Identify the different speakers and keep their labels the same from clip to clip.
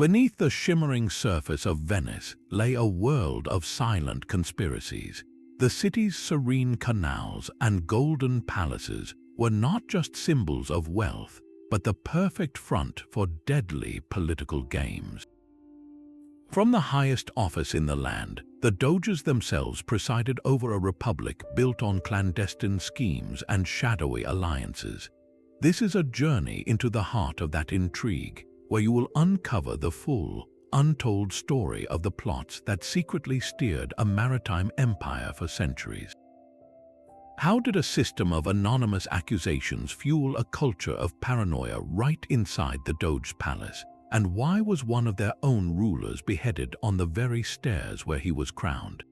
Speaker 1: Beneath the shimmering surface of Venice lay a world of silent conspiracies. The city's serene canals and golden palaces were not just symbols of wealth, but the perfect front for deadly political games. From the highest office in the land, the Doges themselves presided over a republic built on clandestine schemes and shadowy alliances. This is a journey into the heart of that intrigue, where you will uncover the full, untold story of the plots that secretly steered a maritime empire for centuries. How did a system of anonymous accusations fuel a culture of paranoia right inside the Doge's palace? And why was one of their own rulers beheaded on the very stairs where he was crowned?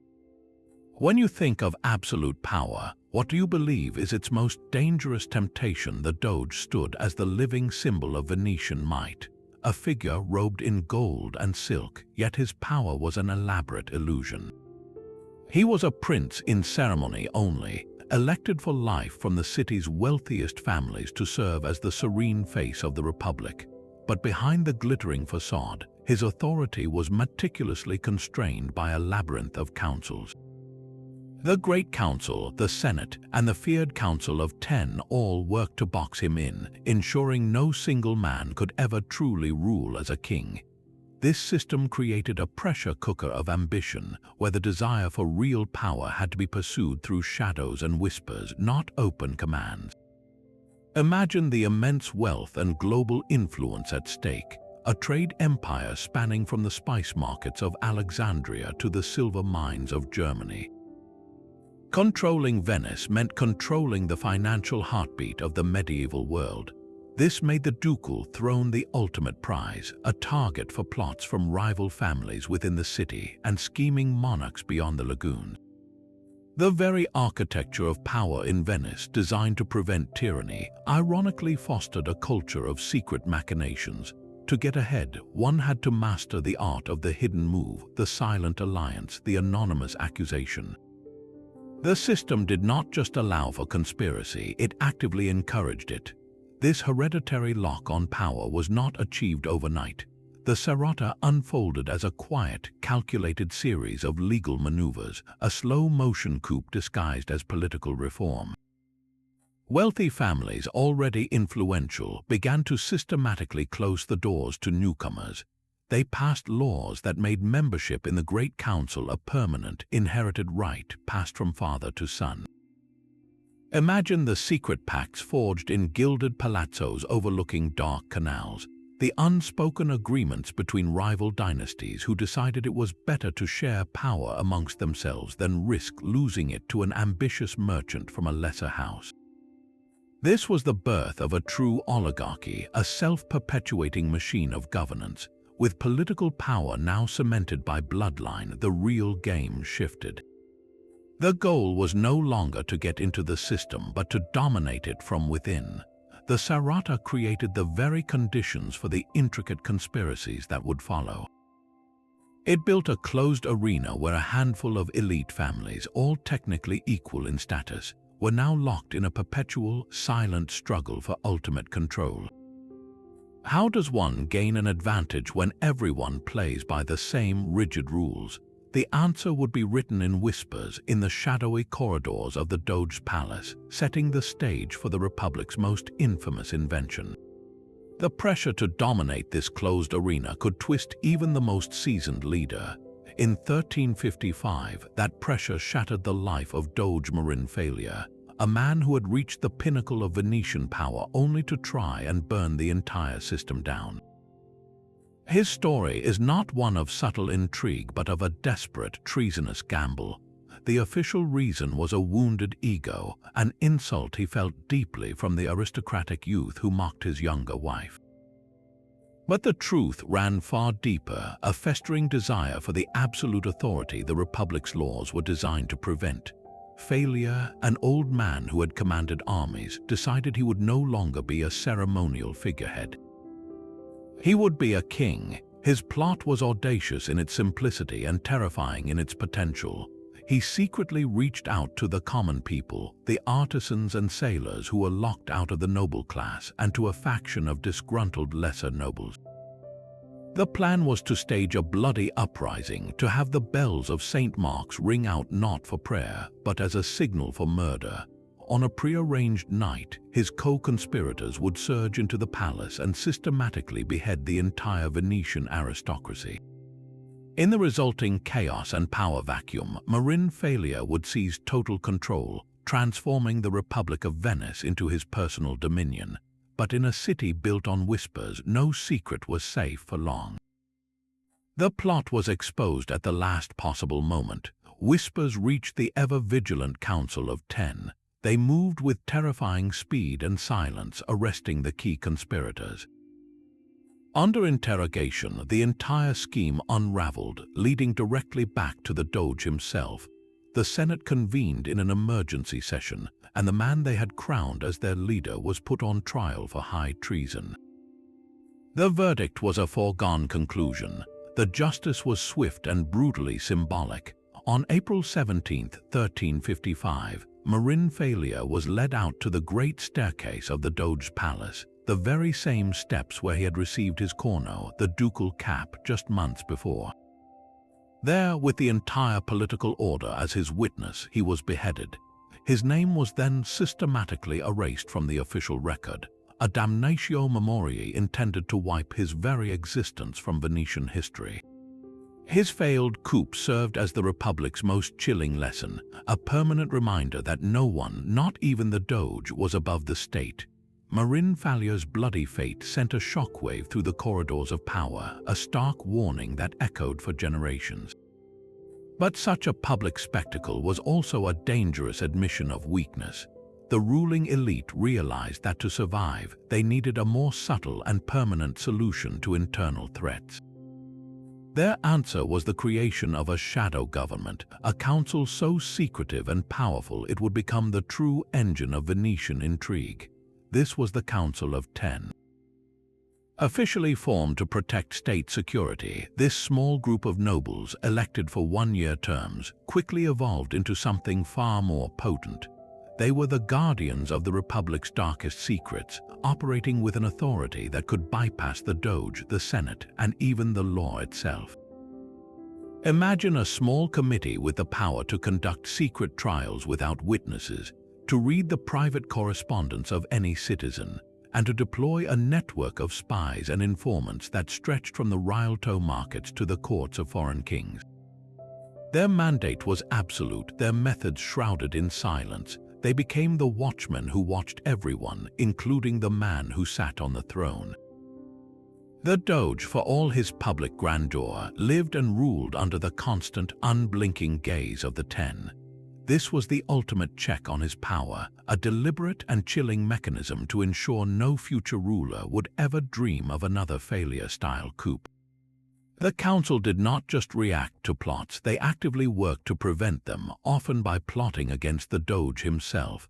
Speaker 1: When you think of absolute power, what do you believe is its most dangerous temptation? The Doge stood as the living symbol of Venetian might, a figure robed in gold and silk, yet his power was an elaborate illusion. He was a prince in ceremony only, elected for life from the city's wealthiest families to serve as the serene face of the Republic. But behind the glittering facade, his authority was meticulously constrained by a labyrinth of councils. The Great Council, the Senate, and the feared Council of 10 all worked to box him in, ensuring no single man could ever truly rule as a king. This system created a pressure cooker of ambition, where the desire for real power had to be pursued through shadows and whispers, not open commands. Imagine the immense wealth and global influence at stake, a trade empire spanning from the spice markets of Alexandria to the silver mines of Germany. Controlling Venice meant controlling the financial heartbeat of the medieval world. This made the ducal throne the ultimate prize, a target for plots from rival families within the city and scheming monarchs beyond the lagoon. The very architecture of power in Venice, designed to prevent tyranny, ironically fostered a culture of secret machinations. To get ahead, one had to master the art of the hidden move, the silent alliance, the anonymous accusation. The system did not just allow for conspiracy, it actively encouraged it. This hereditary lock on power was not achieved overnight. The Serrata unfolded as a quiet, calculated series of legal maneuvers, a slow-motion coup disguised as political reform. Wealthy families, already influential, began to systematically close the doors to newcomers. They passed laws that made membership in the Great Council a permanent, inherited right passed from father to son. Imagine the secret pacts forged in gilded palazzos overlooking dark canals, the unspoken agreements between rival dynasties who decided it was better to share power amongst themselves than risk losing it to an ambitious merchant from a lesser house. This was the birth of a true oligarchy, a self-perpetuating machine of governance. With political power now cemented by bloodline, the real game shifted. The goal was no longer to get into the system, but to dominate it from within. The Serrata created the very conditions for the intricate conspiracies that would follow. It built a closed arena where a handful of elite families, all technically equal in status, were now locked in a perpetual, silent struggle for ultimate control. How does one gain an advantage when everyone plays by the same rigid rules? The answer would be written in whispers in the shadowy corridors of the Doge's palace, setting the stage for the Republic's most infamous invention. The pressure to dominate this closed arena could twist even the most seasoned leader. In 1355, that pressure shattered the life of Doge Marin Falier, a man who had reached the pinnacle of Venetian power only to try and burn the entire system down. His story is not one of subtle intrigue, but of a desperate, treasonous gamble. The official reason was a wounded ego, an insult he felt deeply from the aristocratic youth who mocked his younger wife. But the truth ran far deeper, a festering desire for the absolute authority the Republic's laws were designed to prevent. Falier, an old man who had commanded armies, decided he would no longer be a ceremonial figurehead. He would be a king. His plot was audacious in its simplicity and terrifying in its potential. He secretly reached out to the common people, the artisans and sailors who were locked out of the noble class, and to a faction of disgruntled lesser nobles. The plan was to stage a bloody uprising, to have the bells of St. Mark's ring out not for prayer, but as a signal for murder. On a prearranged night, his co-conspirators would surge into the palace and systematically behead the entire Venetian aristocracy. In the resulting chaos and power vacuum, Marin Falier would seize total control, transforming the Republic of Venice into his personal dominion. But in a city built on whispers, no secret was safe for long. The plot was exposed at the last possible moment. Whispers reached the ever-vigilant Council of 10. They moved with terrifying speed and silence, arresting the key conspirators. Under interrogation, the entire scheme unraveled, leading directly back to the Doge himself. The Senate convened in an emergency session, and the man they had crowned as their leader was put on trial for high treason. The verdict was a foregone conclusion. The justice was swift and brutally symbolic. On April 17, 1355, Marin Falier was led out to the great staircase of the Doge's palace, the very same steps where he had received his corno, the ducal cap, just months before. There, with the entire political order as his witness, he was beheaded. His name was then systematically erased from the official record, a damnatio memoriae intended to wipe his very existence from Venetian history. His failed coup served as the Republic's most chilling lesson, a permanent reminder that no one, not even the Doge, was above the state. Marin Falier's bloody fate sent a shockwave through the corridors of power, a stark warning that echoed for generations. But such a public spectacle was also a dangerous admission of weakness. The ruling elite realized that to survive, they needed a more subtle and permanent solution to internal threats. Their answer was the creation of a shadow government, a council so secretive and powerful it would become the true engine of Venetian intrigue. This was the Council of 10. Officially formed to protect state security, this small group of nobles, elected for one-year terms, quickly evolved into something far more potent. They were the guardians of the Republic's darkest secrets, operating with an authority that could bypass the Doge, the Senate, and even the law itself. Imagine a small committee with the power to conduct secret trials without witnesses, to read the private correspondence of any citizen, and to deploy a network of spies and informants that stretched from the Rialto markets to the courts of foreign kings. Their mandate was absolute, their methods shrouded in silence. They became the watchmen who watched everyone, including the man who sat on the throne. The Doge, for all his public grandeur, lived and ruled under the constant, unblinking gaze of the 10. This was the ultimate check on his power, a deliberate and chilling mechanism to ensure no future ruler would ever dream of another Falier-style coup. The council did not just react to plots, they actively worked to prevent them, often by plotting against the Doge himself.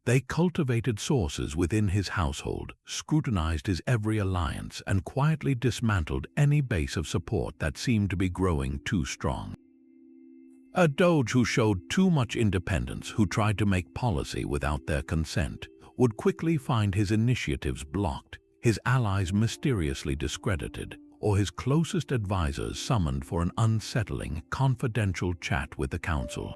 Speaker 1: They cultivated sources within his household, scrutinized his every alliance, and quietly dismantled any base of support that seemed to be growing too strong. A Doge who showed too much independence, who tried to make policy without their consent, would quickly find his initiatives blocked, his allies mysteriously discredited, or his closest advisors summoned for an unsettling, confidential chat with the council.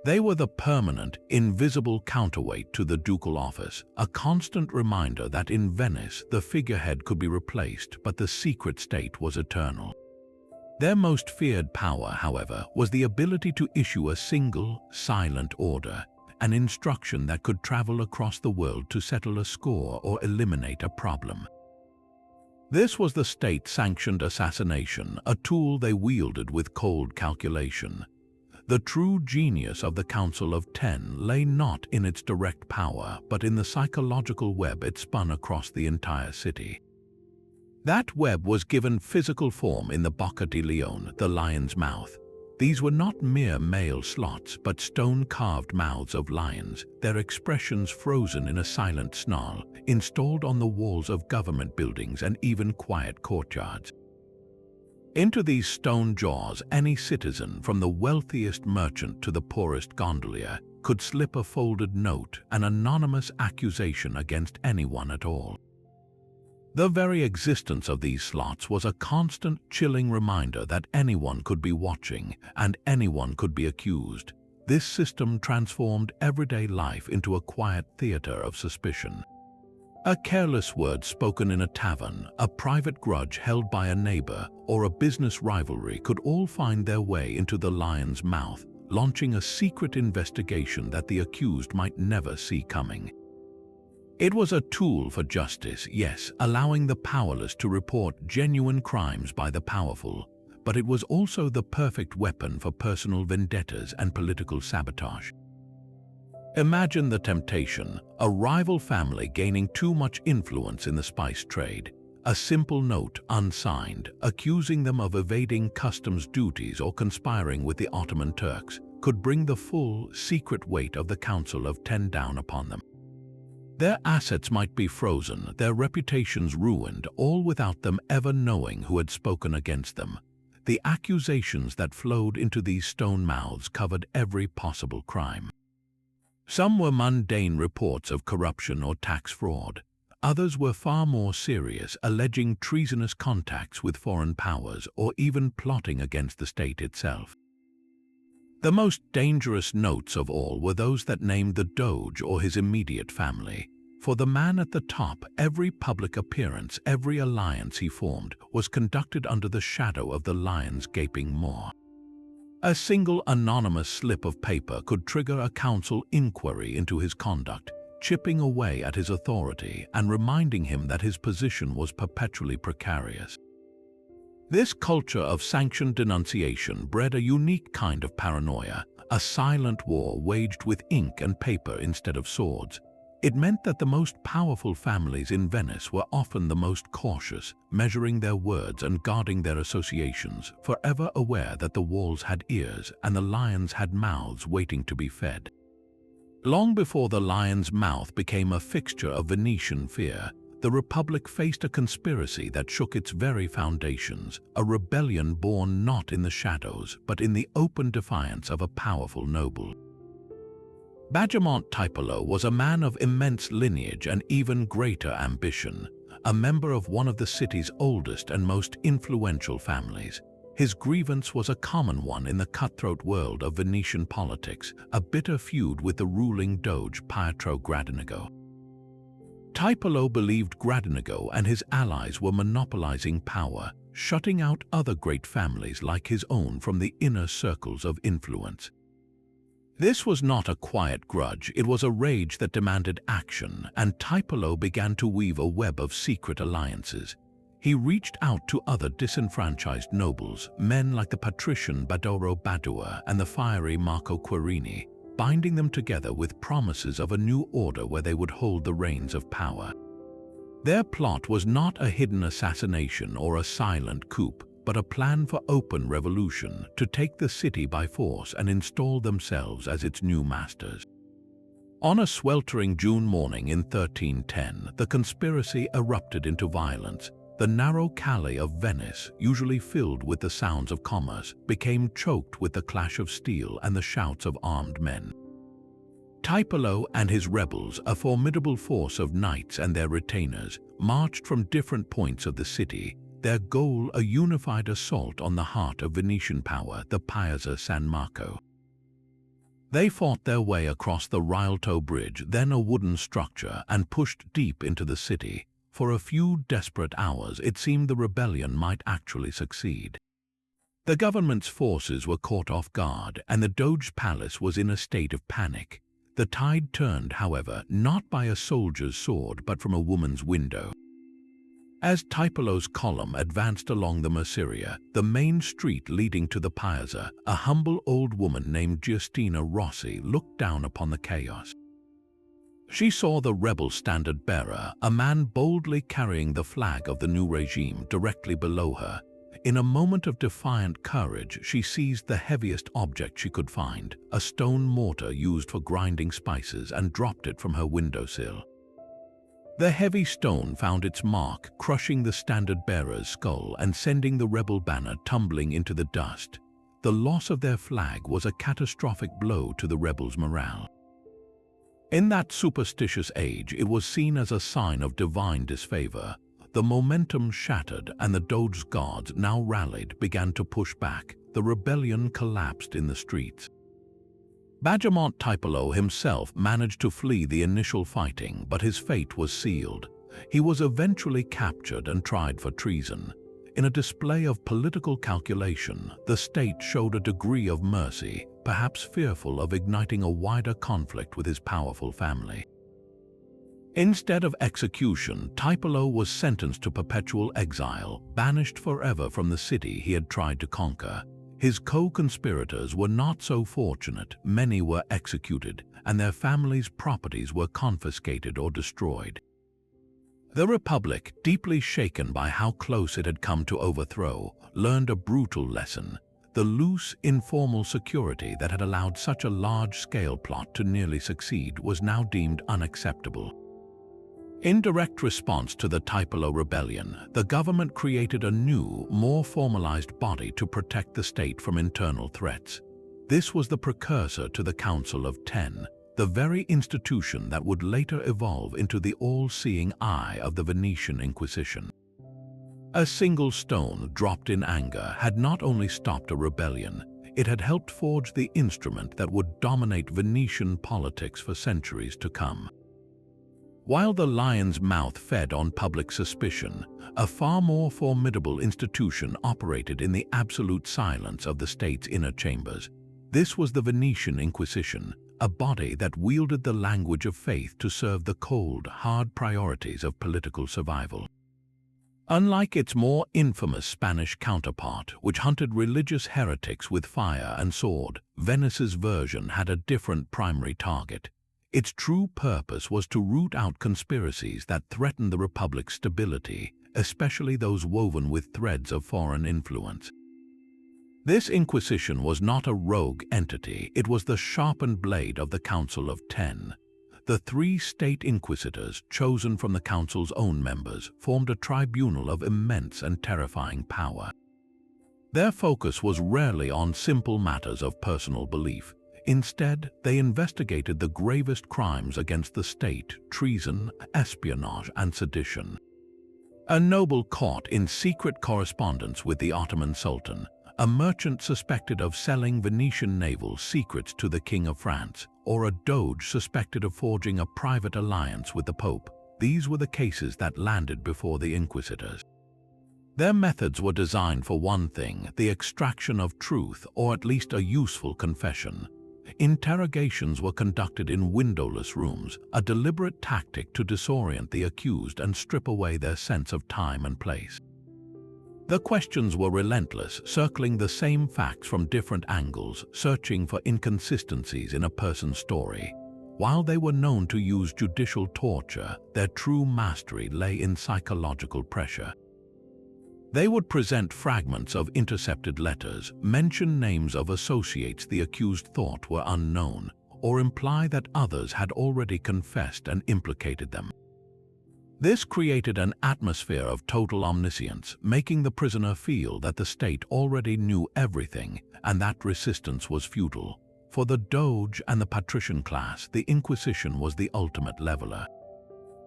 Speaker 1: They were the permanent, invisible counterweight to the ducal office, a constant reminder that in Venice the figurehead could be replaced, but the secret state was eternal. Their most feared power, however, was the ability to issue a single, silent order, an instruction that could travel across the world to settle a score or eliminate a problem. This was the state-sanctioned assassination, a tool they wielded with cold calculation. The true genius of the Council of 10 lay not in its direct power, but in the psychological web it spun across the entire city. That web was given physical form in the Bocca di Leone, the lion's mouth. These were not mere mail slots, but stone-carved mouths of lions, their expressions frozen in a silent snarl, installed on the walls of government buildings and even quiet courtyards. Into these stone jaws, any citizen, from the wealthiest merchant to the poorest gondolier, could slip a folded note, an anonymous accusation against anyone at all. The very existence of these slots was a constant, chilling reminder that anyone could be watching and anyone could be accused. This system transformed everyday life into a quiet theater of suspicion. A careless word spoken in a tavern, a private grudge held by a neighbor, or a business rivalry could all find their way into the lion's mouth, launching a secret investigation that the accused might never see coming. It was a tool for justice, yes, allowing the powerless to report genuine crimes by the powerful, but it was also the perfect weapon for personal vendettas and political sabotage. Imagine the temptation, a rival family gaining too much influence in the spice trade. A simple note, unsigned, accusing them of evading customs duties or conspiring with the Ottoman Turks, could bring the full, secret weight of the Council of Ten down upon them. Their assets might be frozen, their reputations ruined, all without them ever knowing who had spoken against them. The accusations that flowed into these stone mouths covered every possible crime. Some were mundane reports of corruption or tax fraud. Others were far more serious, alleging treasonous contacts with foreign powers or even plotting against the state itself. The most dangerous notes of all were those that named the Doge or his immediate family. For the man at the top, every public appearance, every alliance he formed, was conducted under the shadow of the lion's gaping maw. A single anonymous slip of paper could trigger a council inquiry into his conduct, chipping away at his authority and reminding him that his position was perpetually precarious. This culture of sanctioned denunciation bred a unique kind of paranoia, a silent war waged with ink and paper instead of swords. It meant that the most powerful families in Venice were often the most cautious, measuring their words and guarding their associations, forever aware that the walls had ears and the lions had mouths waiting to be fed. Long before the lion's mouth became a fixture of Venetian fear, the Republic faced a conspiracy that shook its very foundations, a rebellion born not in the shadows but in the open defiance of a powerful noble. Bajamont Tiepolo was a man of immense lineage and even greater ambition, a member of one of the city's oldest and most influential families. His grievance was a common one in the cutthroat world of Venetian politics, a bitter feud with the ruling Doge Pietro Gradenigo. Tiepolo believed Gradenigo and his allies were monopolizing power, shutting out other great families like his own from the inner circles of influence. This was not a quiet grudge, it was a rage that demanded action, and Tiepolo began to weave a web of secret alliances. He reached out to other disenfranchised nobles, men like the patrician Badoro Badua and the fiery Marco Querini, binding them together with promises of a new order where they would hold the reins of power. Their plot was not a hidden assassination or a silent coup, but a plan for open revolution to take the city by force and install themselves as its new masters. On a sweltering June morning in 1310, the conspiracy erupted into violence. The narrow calle of Venice, usually filled with the sounds of commerce, became choked with the clash of steel and the shouts of armed men. Tiepolo and his rebels, a formidable force of knights and their retainers, marched from different points of the city, their goal a unified assault on the heart of Venetian power, the Piazza San Marco. They fought their way across the Rialto Bridge, then a wooden structure, and pushed deep into the city. For a few desperate hours, it seemed the rebellion might actually succeed. The government's forces were caught off guard, and the Doge Palace was in a state of panic. The tide turned, however, not by a soldier's sword, but from a woman's window. As Tiepolo's column advanced along the Merceria, the main street leading to the Piazza, a humble old woman named Giustina Rossi looked down upon the chaos. She saw the rebel standard-bearer, a man boldly carrying the flag of the new regime, directly below her. In a moment of defiant courage, she seized the heaviest object she could find, a stone mortar used for grinding spices, and dropped it from her windowsill. The heavy stone found its mark, crushing the standard-bearer's skull and sending the rebel banner tumbling into the dust. The loss of their flag was a catastrophic blow to the rebels' morale. In that superstitious age, it was seen as a sign of divine disfavor. the momentum shattered and the Doge guards, now rallied, began to push back. The rebellion collapsed in the streets. Bajamont Tiepolo himself managed to flee the initial fighting, but his fate was sealed. He was eventually captured and tried for treason. In a display of political calculation, the state showed a degree of mercy, perhaps fearful of igniting a wider conflict with his powerful family. Instead of execution, Tiepolo was sentenced to perpetual exile, banished forever from the city he had tried to conquer. His co-conspirators were not so fortunate. Many were executed, and their families' properties were confiscated or destroyed. The Republic, deeply shaken by how close it had come to overthrow, learned a brutal lesson. The loose, informal security that had allowed such a large-scale plot to nearly succeed was now deemed unacceptable. In direct response to the Tiepolo rebellion, the government created a new, more formalized body to protect the state from internal threats. This was the precursor to the Council of Ten, the very institution that would later evolve into the all-seeing eye of the Venetian Inquisition. A single stone dropped in anger had not only stopped a rebellion, it had helped forge the instrument that would dominate Venetian politics for centuries to come. While the lion's mouth fed on public suspicion, a far more formidable institution operated in the absolute silence of the state's inner chambers. This was the Venetian Inquisition, a body that wielded the language of faith to serve the cold, hard priorities of political survival. Unlike its more infamous Spanish counterpart, which hunted religious heretics with fire and sword, Venice's version had a different primary target. Its true purpose was to root out conspiracies that threatened the Republic's stability, especially those woven with threads of foreign influence. This Inquisition was not a rogue entity, it was the sharpened blade of the Council of Ten. The three state inquisitors, chosen from the Council's own members, formed a tribunal of immense and terrifying power. Their focus was rarely on simple matters of personal belief. Instead, they investigated the gravest crimes against the state: treason, espionage, and sedition. A noble caught in secret correspondence with the Ottoman Sultan, a merchant suspected of selling Venetian naval secrets to the King of France, or a Doge suspected of forging a private alliance with the Pope. These were the cases that landed before the inquisitors. Their methods were designed for one thing: the extraction of truth, or at least a useful confession. Interrogations were conducted in windowless rooms, a deliberate tactic to disorient the accused and strip away their sense of time and place. The questions were relentless, circling the same facts from different angles, searching for inconsistencies in a person's story. While they were known to use judicial torture, their true mastery lay in psychological pressure. They would present fragments of intercepted letters, mention names of associates the accused thought were unknown, or imply that others had already confessed and implicated them. This created an atmosphere of total omniscience, making the prisoner feel that the state already knew everything and that resistance was futile. For the Doge and the patrician class, the Inquisition was the ultimate leveler.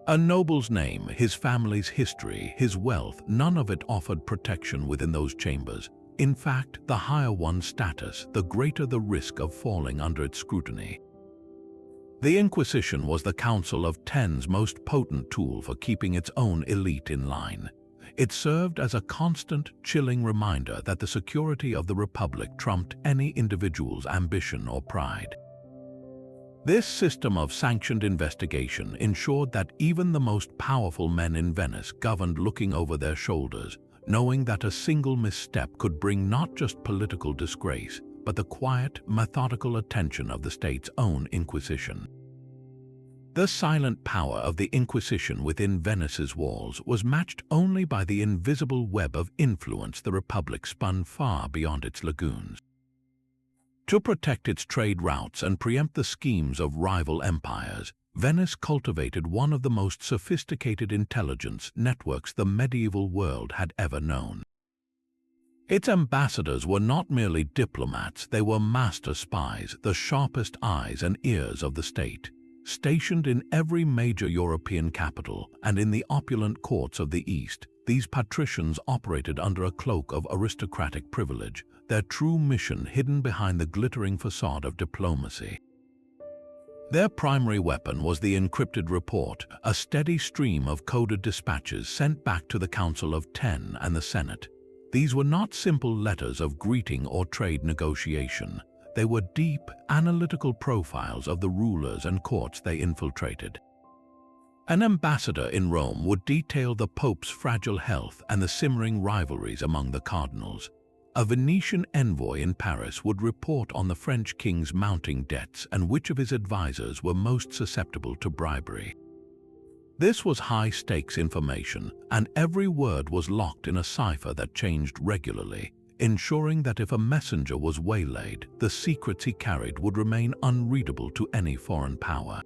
Speaker 1: A noble's name, his family's history, his wealth, none of it offered protection within those chambers. In fact, the higher one's status, the greater the risk of falling under its scrutiny. The Inquisition was the Council of Ten's most potent tool for keeping its own elite in line. It served as a constant, chilling reminder that the security of the Republic trumped any individual's ambition or pride. This system of sanctioned investigation ensured that even the most powerful men in Venice governed looking over their shoulders, knowing that a single misstep could bring not just political disgrace, but the quiet, methodical attention of the state's own Inquisition. The silent power of the Inquisition within Venice's walls was matched only by the invisible web of influence the Republic spun far beyond its lagoons. To protect its trade routes and preempt the schemes of rival empires, Venice cultivated one of the most sophisticated intelligence networks the medieval world had ever known. Its ambassadors were not merely diplomats, they were master spies, the sharpest eyes and ears of the state. Stationed in every major European capital and in the opulent courts of the East, these patricians operated under a cloak of aristocratic privilege, their true mission hidden behind the glittering facade of diplomacy. Their primary weapon was the encrypted report, a steady stream of coded dispatches sent back to the Council of Ten and the Senate. These were not simple letters of greeting or trade negotiation. They were deep, analytical profiles of the rulers and courts they infiltrated. An ambassador in Rome would detail the Pope's fragile health and the simmering rivalries among the cardinals. A Venetian envoy in Paris would report on the French king's mounting debts and which of his advisors were most susceptible to bribery. This was high-stakes information, and every word was locked in a cipher that changed regularly, ensuring that if a messenger was waylaid, the secrets he carried would remain unreadable to any foreign power.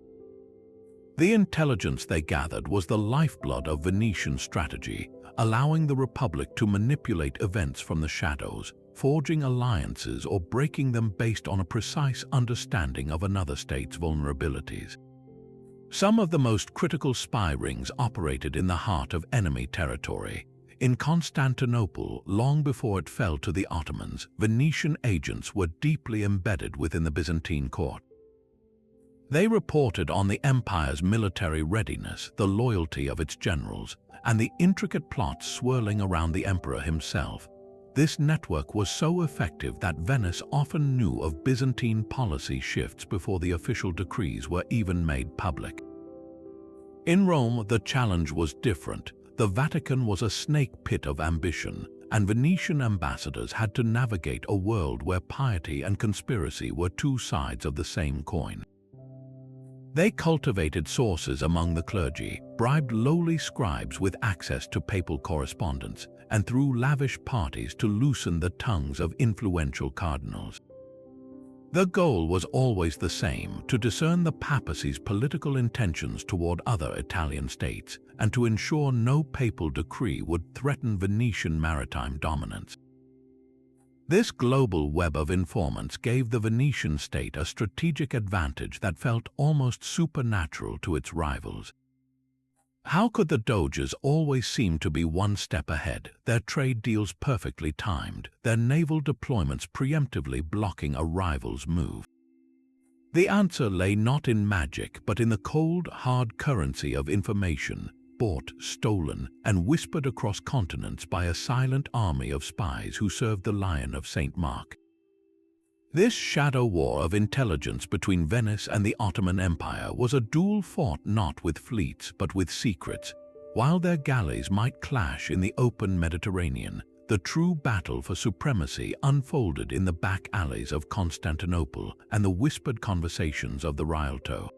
Speaker 1: The intelligence they gathered was the lifeblood of Venetian strategy, allowing the Republic to manipulate events from the shadows, forging alliances or breaking them based on a precise understanding of another state's vulnerabilities. Some of the most critical spy rings operated in the heart of enemy territory. In Constantinople, long before it fell to the Ottomans, Venetian agents were deeply embedded within the Byzantine court. They reported on the empire's military readiness, the loyalty of its generals, and the intricate plots swirling around the emperor himself. This network was so effective that Venice often knew of Byzantine policy shifts before the official decrees were even made public. In Rome, the challenge was different. The Vatican was a snake pit of ambition, and Venetian ambassadors had to navigate a world where piety and conspiracy were two sides of the same coin. They cultivated sources among the clergy, bribed lowly scribes with access to papal correspondence, and threw lavish parties to loosen the tongues of influential cardinals. The goal was always the same: to discern the papacy's political intentions toward other Italian states and to ensure no papal decree would threaten Venetian maritime dominance. This global web of informants gave the Venetian state a strategic advantage that felt almost supernatural to its rivals. How could the Doges always seem to be one step ahead, their trade deals perfectly timed, their naval deployments preemptively blocking a rival's move? The answer lay not in magic, but in the cold, hard currency of information, bought, stolen, and whispered across continents by a silent army of spies who served the Lion of St. Mark. This shadow war of intelligence between Venice and the Ottoman Empire was a duel fought not with fleets but with secrets. While their galleys might clash in the open Mediterranean, the true battle for supremacy unfolded in the back alleys of Constantinople and the whispered conversations of the Rialto.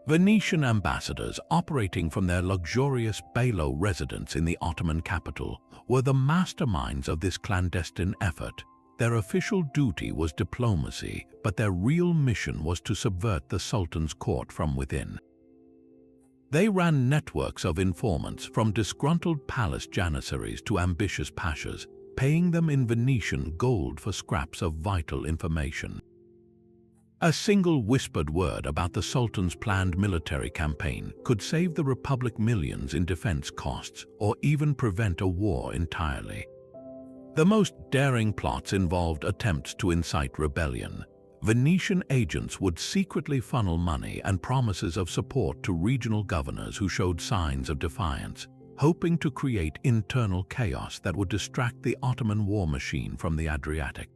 Speaker 1: Venetian ambassadors, operating from their luxurious Bailo residence in the Ottoman capital, were the masterminds of this clandestine effort. Their official duty was diplomacy, but their real mission was to subvert the Sultan's court from within. They ran networks of informants, from disgruntled palace janissaries to ambitious pashas, paying them in Venetian gold for scraps of vital information. A single whispered word about the Sultan's planned military campaign could save the Republic millions in defense costs or even prevent a war entirely. The most daring plots involved attempts to incite rebellion. Venetian agents would secretly funnel money and promises of support to regional governors who showed signs of defiance, hoping to create internal chaos that would distract the Ottoman war machine from the Adriatic.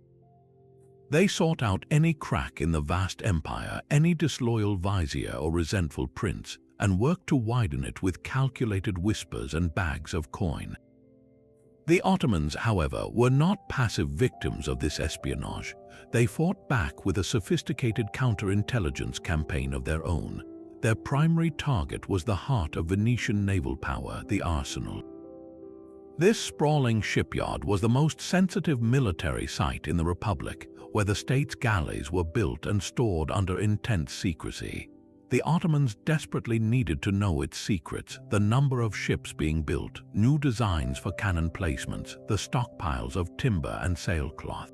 Speaker 1: They sought out any crack in the vast empire, any disloyal vizier or resentful prince, and worked to widen it with calculated whispers and bags of coin. The Ottomans, however, were not passive victims of this espionage. They fought back with a sophisticated counterintelligence campaign of their own. Their primary target was the heart of Venetian naval power, the arsenal. This sprawling shipyard was the most sensitive military site in the Republic, where the state's galleys were built and stored under intense secrecy. The Ottomans desperately needed to know its secrets: the number of ships being built, new designs for cannon placements, the stockpiles of timber and sailcloth.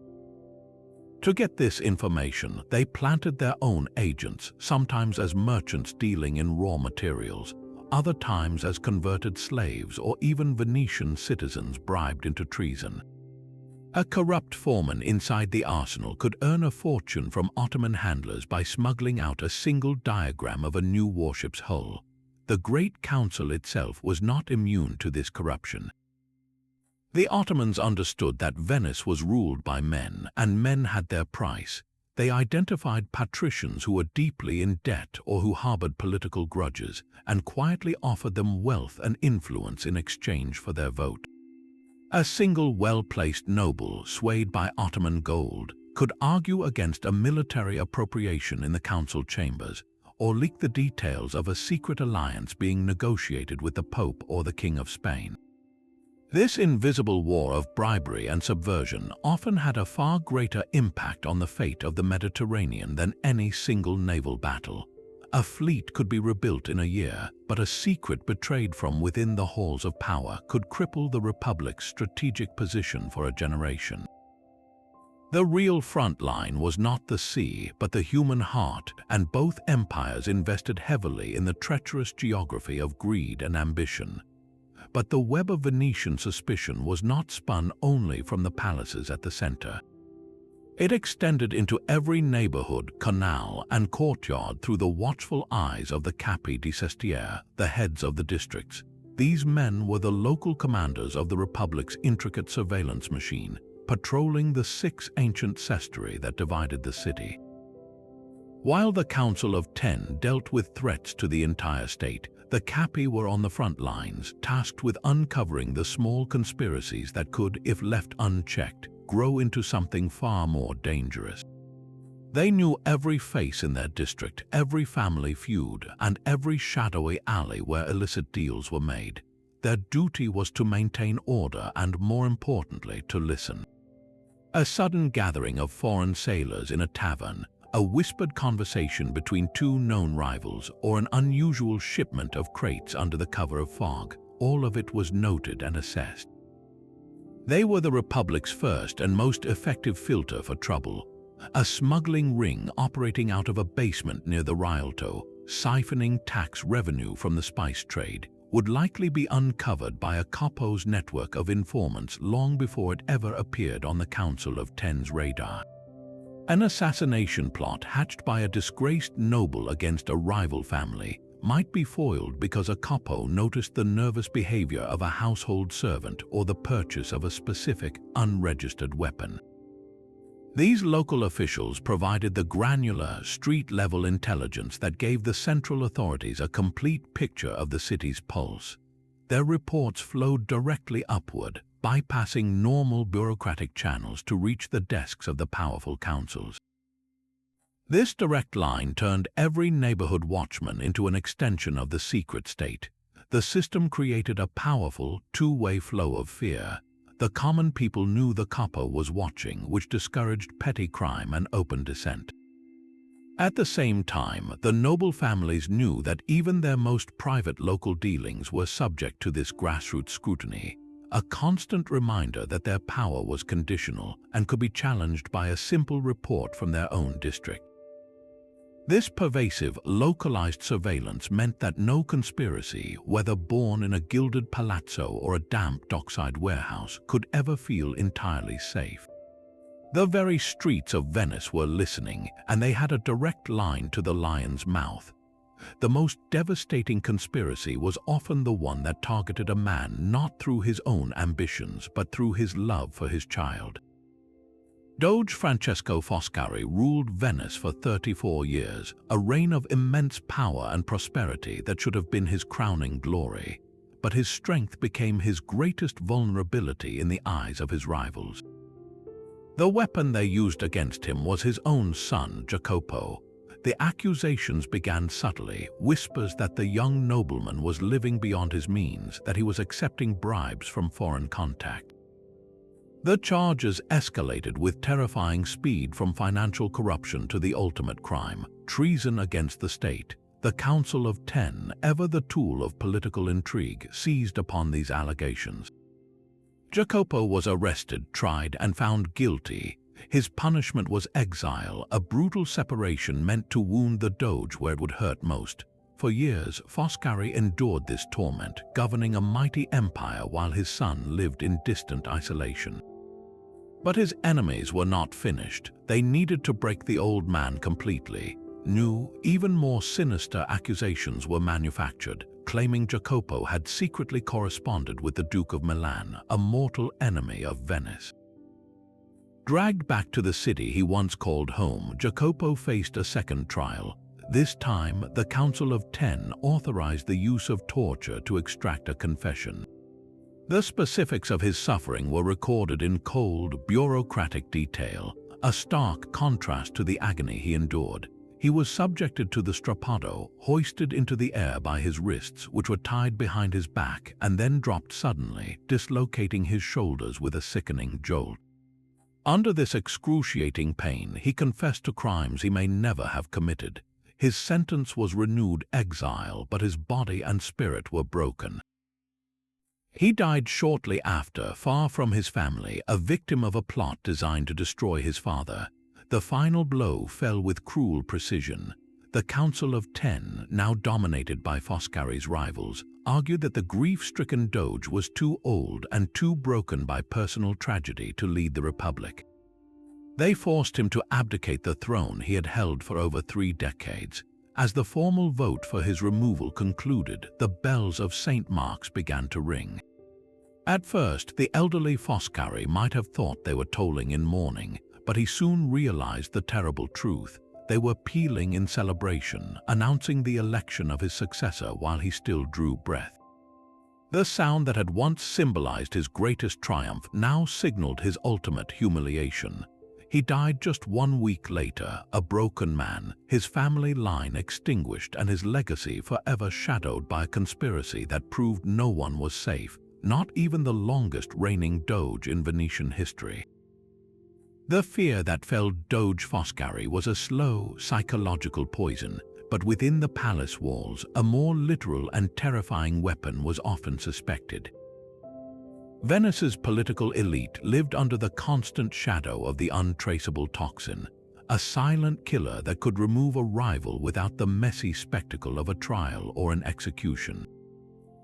Speaker 1: To get this information, they planted their own agents, sometimes as merchants dealing in raw materials, other times as converted slaves or even Venetian citizens bribed into treason. A corrupt foreman inside the arsenal could earn a fortune from Ottoman handlers by smuggling out a single diagram of a new warship's hull. The Great Council itself was not immune to this corruption. The Ottomans understood that Venice was ruled by men, and men had their price. They identified patricians who were deeply in debt or who harbored political grudges, and quietly offered them wealth and influence in exchange for their vote. A single well-placed noble, swayed by Ottoman gold, could argue against a military appropriation in the council chambers, or leak the details of a secret alliance being negotiated with the Pope or the King of Spain. This invisible war of bribery and subversion often had a far greater impact on the fate of the Mediterranean than any single naval battle. A fleet could be rebuilt in a year, but a secret betrayed from within the halls of power could cripple the Republic's strategic position for a generation. The real front line was not the sea, but the human heart, and both empires invested heavily in the treacherous geography of greed and ambition. But the web of Venetian suspicion was not spun only from the palaces at the center. It extended into every neighborhood, canal, and courtyard through the watchful eyes of the capi di sestiere, the heads of the districts. These men were the local commanders of the Republic's intricate surveillance machine, patrolling the 6 ancient sestri that divided the city. While the Council of 10 dealt with threats to the entire state, the capi were on the front lines, tasked with uncovering the small conspiracies that could, if left unchecked, grow into something far more dangerous. They knew every face in their district, every family feud, and every shadowy alley where illicit deals were made. Their duty was to maintain order and, more importantly, to listen. A sudden gathering of foreign sailors in a tavern, a whispered conversation between 2 known rivals, or an unusual shipment of crates under the cover of fog, all of it was noted and assessed. They were the Republic's first and most effective filter for trouble. A smuggling ring operating out of a basement near the Rialto, siphoning tax revenue from the spice trade, would likely be uncovered by a capo's network of informants long before it ever appeared on the Council of 10's radar. An assassination plot hatched by a disgraced noble against a rival family might be foiled because a capo noticed the nervous behavior of a household servant or the purchase of a specific, unregistered weapon. These local officials provided the granular, street-level intelligence that gave the central authorities a complete picture of the city's pulse. Their reports flowed directly upward, bypassing normal bureaucratic channels to reach the desks of the powerful councils. This direct line turned every neighborhood watchman into an extension of the secret state. The system created a powerful, two-way flow of fear. The common people knew the capo was watching, which discouraged petty crime and open dissent. At the same time, the noble families knew that even their most private local dealings were subject to this grassroots scrutiny, a constant reminder that their power was conditional and could be challenged by a simple report from their own district. This pervasive, localized surveillance meant that no conspiracy, whether born in a gilded palazzo or a damp dockside warehouse, could ever feel entirely safe. The very streets of Venice were listening, and they had a direct line to the lion's mouth. The most devastating conspiracy was often the one that targeted a man not through his own ambitions but through his love for his child. Doge Francesco Foscari ruled Venice for 34 years, a reign of immense power and prosperity that should have been his crowning glory. But his strength became his greatest vulnerability in the eyes of his rivals. The weapon they used against him was his own son, Jacopo. The accusations began subtly, whispers that the young nobleman was living beyond his means, that he was accepting bribes from foreign contact. The charges escalated with terrifying speed, from financial corruption to the ultimate crime, treason against the state. The Council of 10, ever the tool of political intrigue, seized upon these allegations. Jacopo was arrested, tried, and found guilty. His punishment was exile, a brutal separation meant to wound the Doge where it would hurt most. For years, Foscari endured this torment, governing a mighty empire while his son lived in distant isolation. But his enemies were not finished. They needed to break the old man completely. New, even more sinister accusations were manufactured, claiming Jacopo had secretly corresponded with the Duke of Milan, a mortal enemy of Venice. Dragged back to the city he once called home, Jacopo faced a second trial. This time, the Council of Ten authorized the use of torture to extract a confession. The specifics of his suffering were recorded in cold, bureaucratic detail, a stark contrast to the agony he endured. He was subjected to the strappado, hoisted into the air by his wrists, which were tied behind his back, and then dropped suddenly, dislocating his shoulders with a sickening jolt. Under this excruciating pain, he confessed to crimes he may never have committed. His sentence was renewed exile, but his body and spirit were broken. He died shortly after, far from his family, a victim of a plot designed to destroy his father. The final blow fell with cruel precision. The Council of Ten, now dominated by Foscari's rivals, argued that the grief-stricken Doge was too old and too broken by personal tragedy to lead the Republic. They forced him to abdicate the throne he had held for over 3 decades. As the formal vote for his removal concluded, the bells of St. Mark's began to ring. At first, the elderly Foscari might have thought they were tolling in mourning, but he soon realized the terrible truth. They were pealing in celebration, announcing the election of his successor while he still drew breath. The sound that had once symbolized his greatest triumph now signaled his ultimate humiliation. He died just 1 week later, a broken man, his family line extinguished and his legacy forever shadowed by a conspiracy that proved no one was safe, not even the longest reigning Doge in Venetian history. The fear that felled Doge Foscari was a slow, psychological poison, but within the palace walls, a more literal and terrifying weapon was often suspected. Venice's political elite lived under the constant shadow of the untraceable toxin, a silent killer that could remove a rival without the messy spectacle of a trial or an execution.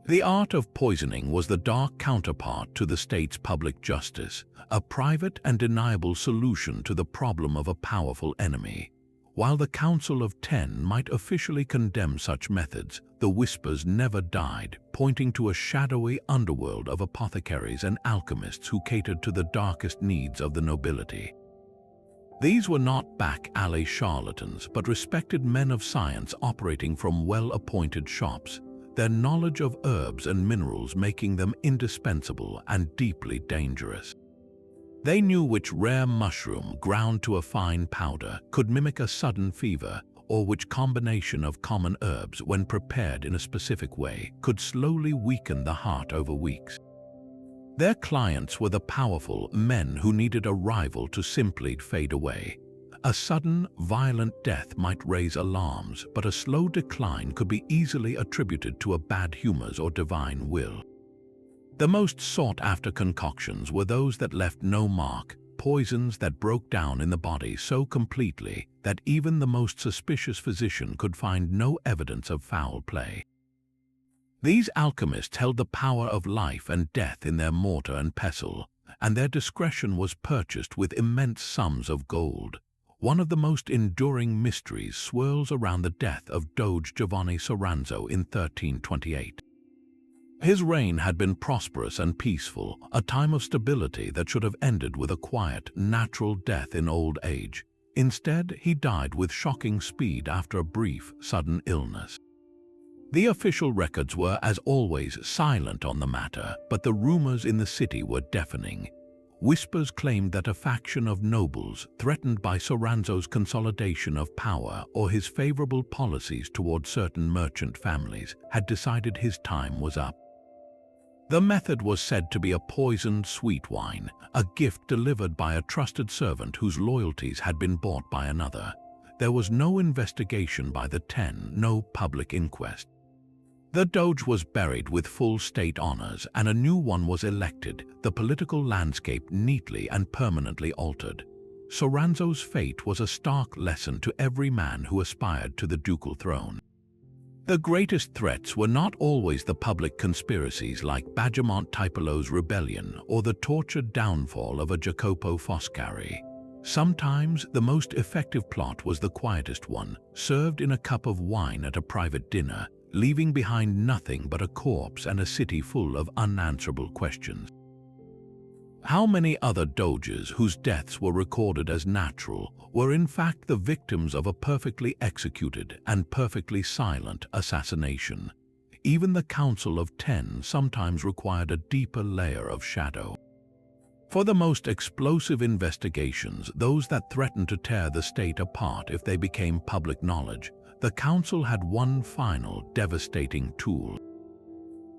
Speaker 1: The art of poisoning was the dark counterpart to the state's public justice, a private and deniable solution to the problem of a powerful enemy. While the Council of Ten might officially condemn such methods, the whispers never died, pointing to a shadowy underworld of apothecaries and alchemists who catered to the darkest needs of the nobility. These were not back-alley charlatans, but respected men of science operating from well-appointed shops, their knowledge of herbs and minerals making them indispensable and deeply dangerous. They knew which rare mushroom, ground to a fine powder, could mimic a sudden fever, or which combination of common herbs, when prepared in a specific way, could slowly weaken the heart over weeks. Their clients were the powerful men who needed a rival to simply fade away. A sudden, violent death might raise alarms, but a slow decline could be easily attributed to a bad humors or divine will. The most sought-after concoctions were those that left no mark, poisons that broke down in the body so completely that even the most suspicious physician could find no evidence of foul play. These alchemists held the power of life and death in their mortar and pestle, and their discretion was purchased with immense sums of gold. One of the most enduring mysteries swirls around the death of Doge Giovanni Soranzo in 1328. His reign had been prosperous and peaceful, a time of stability that should have ended with a quiet, natural death in old age. Instead, he died with shocking speed after a brief, sudden illness. The official records were, as always, silent on the matter, but the rumors in the city were deafening. Whispers claimed that a faction of nobles, threatened by Soranzo's consolidation of power or his favorable policies toward certain merchant families, had decided his time was up. The method was said to be a poisoned sweet wine, a gift delivered by a trusted servant whose loyalties had been bought by another. There was no investigation by the Ten, no public inquest. The Doge was buried with full state honors, and a new one was elected, the political landscape neatly and permanently altered. Soranzo's fate was a stark lesson to every man who aspired to the ducal throne. The greatest threats were not always the public conspiracies like Bagiamont Tiepolo's rebellion or the tortured downfall of a Jacopo Foscari. Sometimes the most effective plot was the quietest one, served in a cup of wine at a private dinner, leaving behind nothing but a corpse and a city full of unanswerable questions. How many other doges whose deaths were recorded as natural were in fact the victims of a perfectly executed and perfectly silent assassination? Even the Council of Ten sometimes required a deeper layer of shadow. For the most explosive investigations, those that threatened to tear the state apart if they became public knowledge, the Council had one final, devastating tool.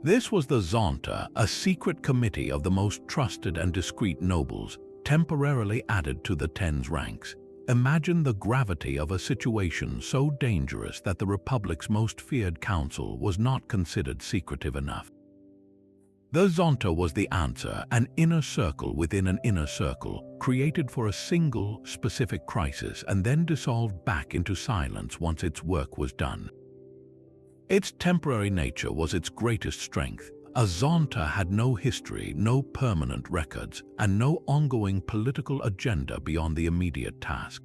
Speaker 1: This was the Zonta, a secret committee of the most trusted and discreet nobles, temporarily added to the Ten's ranks. Imagine the gravity of a situation so dangerous that the Republic's most feared council was not considered secretive enough. The Zonta was the answer, an inner circle within an inner circle, created for a single, specific crisis and then dissolved back into silence once its work was done. Its temporary nature was its greatest strength. A Zonta had no history, no permanent records, and no ongoing political agenda beyond the immediate task.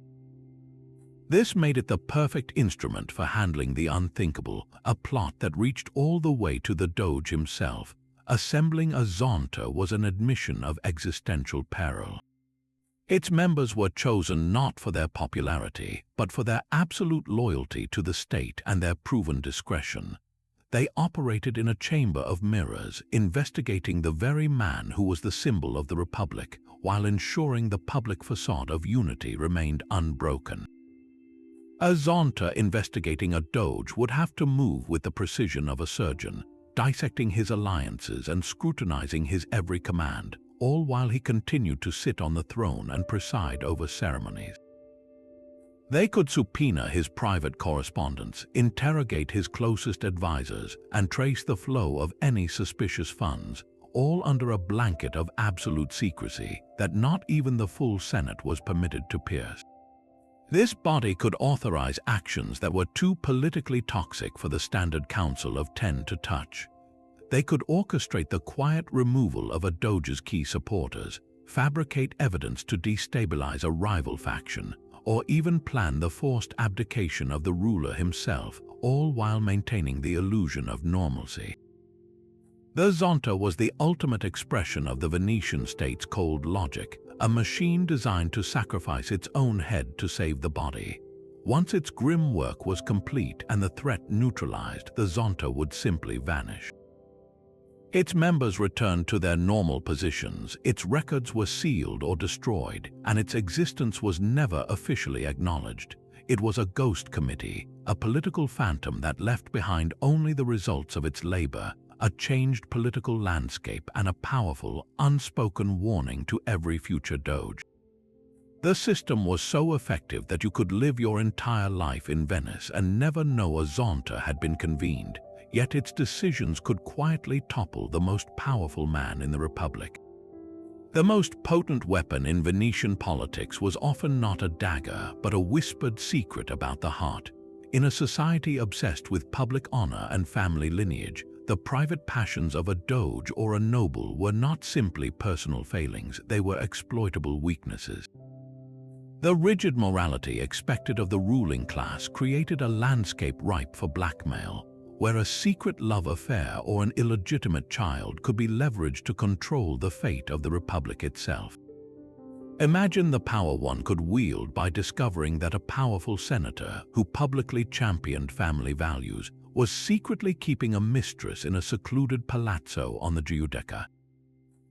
Speaker 1: This made it the perfect instrument for handling the unthinkable, a plot that reached all the way to the Doge himself. Assembling a Zonta was an admission of existential peril. Its members were chosen not for their popularity, but for their absolute loyalty to the state and their proven discretion. They operated in a chamber of mirrors, investigating the very man who was the symbol of the Republic, while ensuring the public facade of unity remained unbroken. A Zonta investigating a Doge would have to move with the precision of a surgeon, dissecting his alliances and scrutinizing his every command, all while he continued to sit on the throne and preside over ceremonies. They could subpoena his private correspondence, interrogate his closest advisors, and trace the flow of any suspicious funds, all under a blanket of absolute secrecy that not even the full Senate was permitted to pierce. This body could authorize actions that were too politically toxic for the standard Council of Ten to touch. They could orchestrate the quiet removal of a Doge's key supporters, fabricate evidence to destabilize a rival faction, or even plan the forced abdication of the ruler himself, all while maintaining the illusion of normalcy. The Zonta was the ultimate expression of the Venetian state's cold logic, a machine designed to sacrifice its own head to save the body. Once its grim work was complete and the threat neutralized, the Zonta would simply vanish. Its members returned to their normal positions, its records were sealed or destroyed, and its existence was never officially acknowledged. It was a ghost committee, a political phantom that left behind only the results of its labor, a changed political landscape, and a powerful, unspoken warning to every future Doge. The system was so effective that you could live your entire life in Venice and never know a Zonta had been convened. Yet its decisions could quietly topple the most powerful man in the Republic. The most potent weapon in Venetian politics was often not a dagger, but a whispered secret about the heart. In a society obsessed with public honor and family lineage, the private passions of a Doge or a noble were not simply personal failings, they were exploitable weaknesses. The rigid morality expected of the ruling class created a landscape ripe for blackmail, where a secret love affair or an illegitimate child could be leveraged to control the fate of the Republic itself. Imagine the power one could wield by discovering that a powerful senator who publicly championed family values was secretly keeping a mistress in a secluded palazzo on the Giudecca.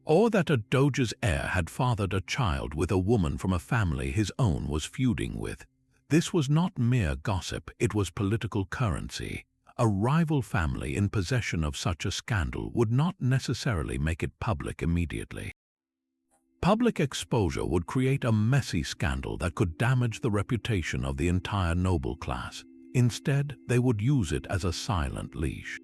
Speaker 1: Or that a Doge's heir had fathered a child with a woman from a family his own was feuding with. This was not mere gossip, it was political currency. A rival family in possession of such a scandal would not necessarily make it public immediately. Public exposure would create a messy scandal that could damage the reputation of the entire noble class. Instead, they would use it as a silent leash.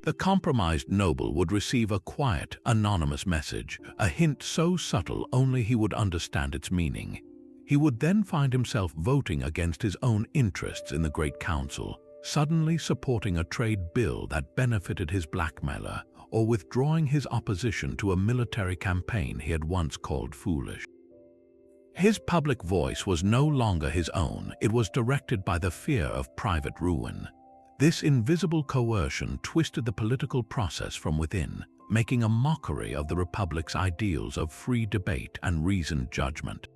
Speaker 1: The compromised noble would receive a quiet, anonymous message, a hint so subtle only he would understand its meaning. He would then find himself voting against his own interests in the Great Council, suddenly supporting a trade bill that benefited his blackmailer, or withdrawing his opposition to a military campaign he had once called foolish. His public voice was no longer his own, it was directed by the fear of private ruin. This invisible coercion twisted the political process from within, making a mockery of the Republic's ideals of free debate and reasoned judgment.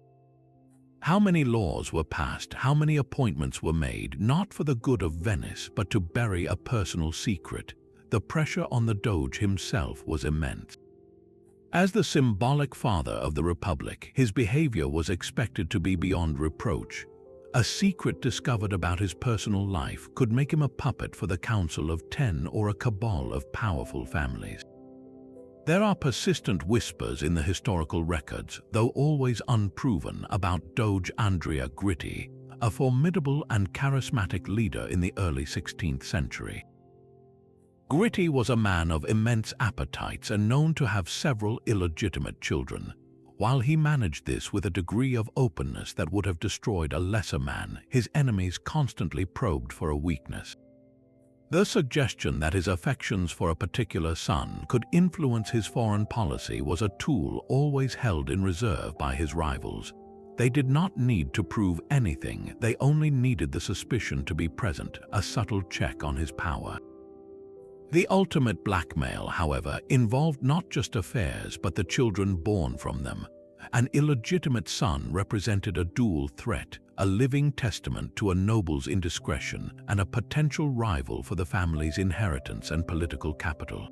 Speaker 1: How many laws were passed, how many appointments were made, not for the good of Venice, but to bury a personal secret. The pressure on the Doge himself was immense. As the symbolic father of the Republic, his behavior was expected to be beyond reproach. A secret discovered about his personal life could make him a puppet for the Council of 10 or a cabal of powerful families. There are persistent whispers in the historical records, though always unproven, about Doge Andrea Gritti, a formidable and charismatic leader in the early 16th century. Gritti was a man of immense appetites and known to have several illegitimate children. While he managed this with a degree of openness that would have destroyed a lesser man, his enemies constantly probed for a weakness. The suggestion that his affections for a particular son could influence his foreign policy was a tool always held in reserve by his rivals. They did not need to prove anything, they only needed the suspicion to be present, a subtle check on his power. The ultimate blackmail, however, involved not just affairs but the children born from them. An illegitimate son represented a dual threat, a living testament to a noble's indiscretion and a potential rival for the family's inheritance and political capital.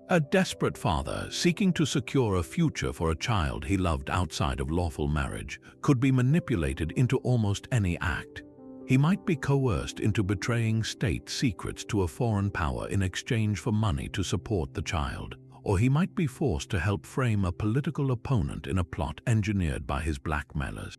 Speaker 1: A desperate father, seeking to secure a future for a child he loved outside of lawful marriage, could be manipulated into almost any act. He might be coerced into betraying state secrets to a foreign power in exchange for money to support the child, or he might be forced to help frame a political opponent in a plot engineered by his blackmailers.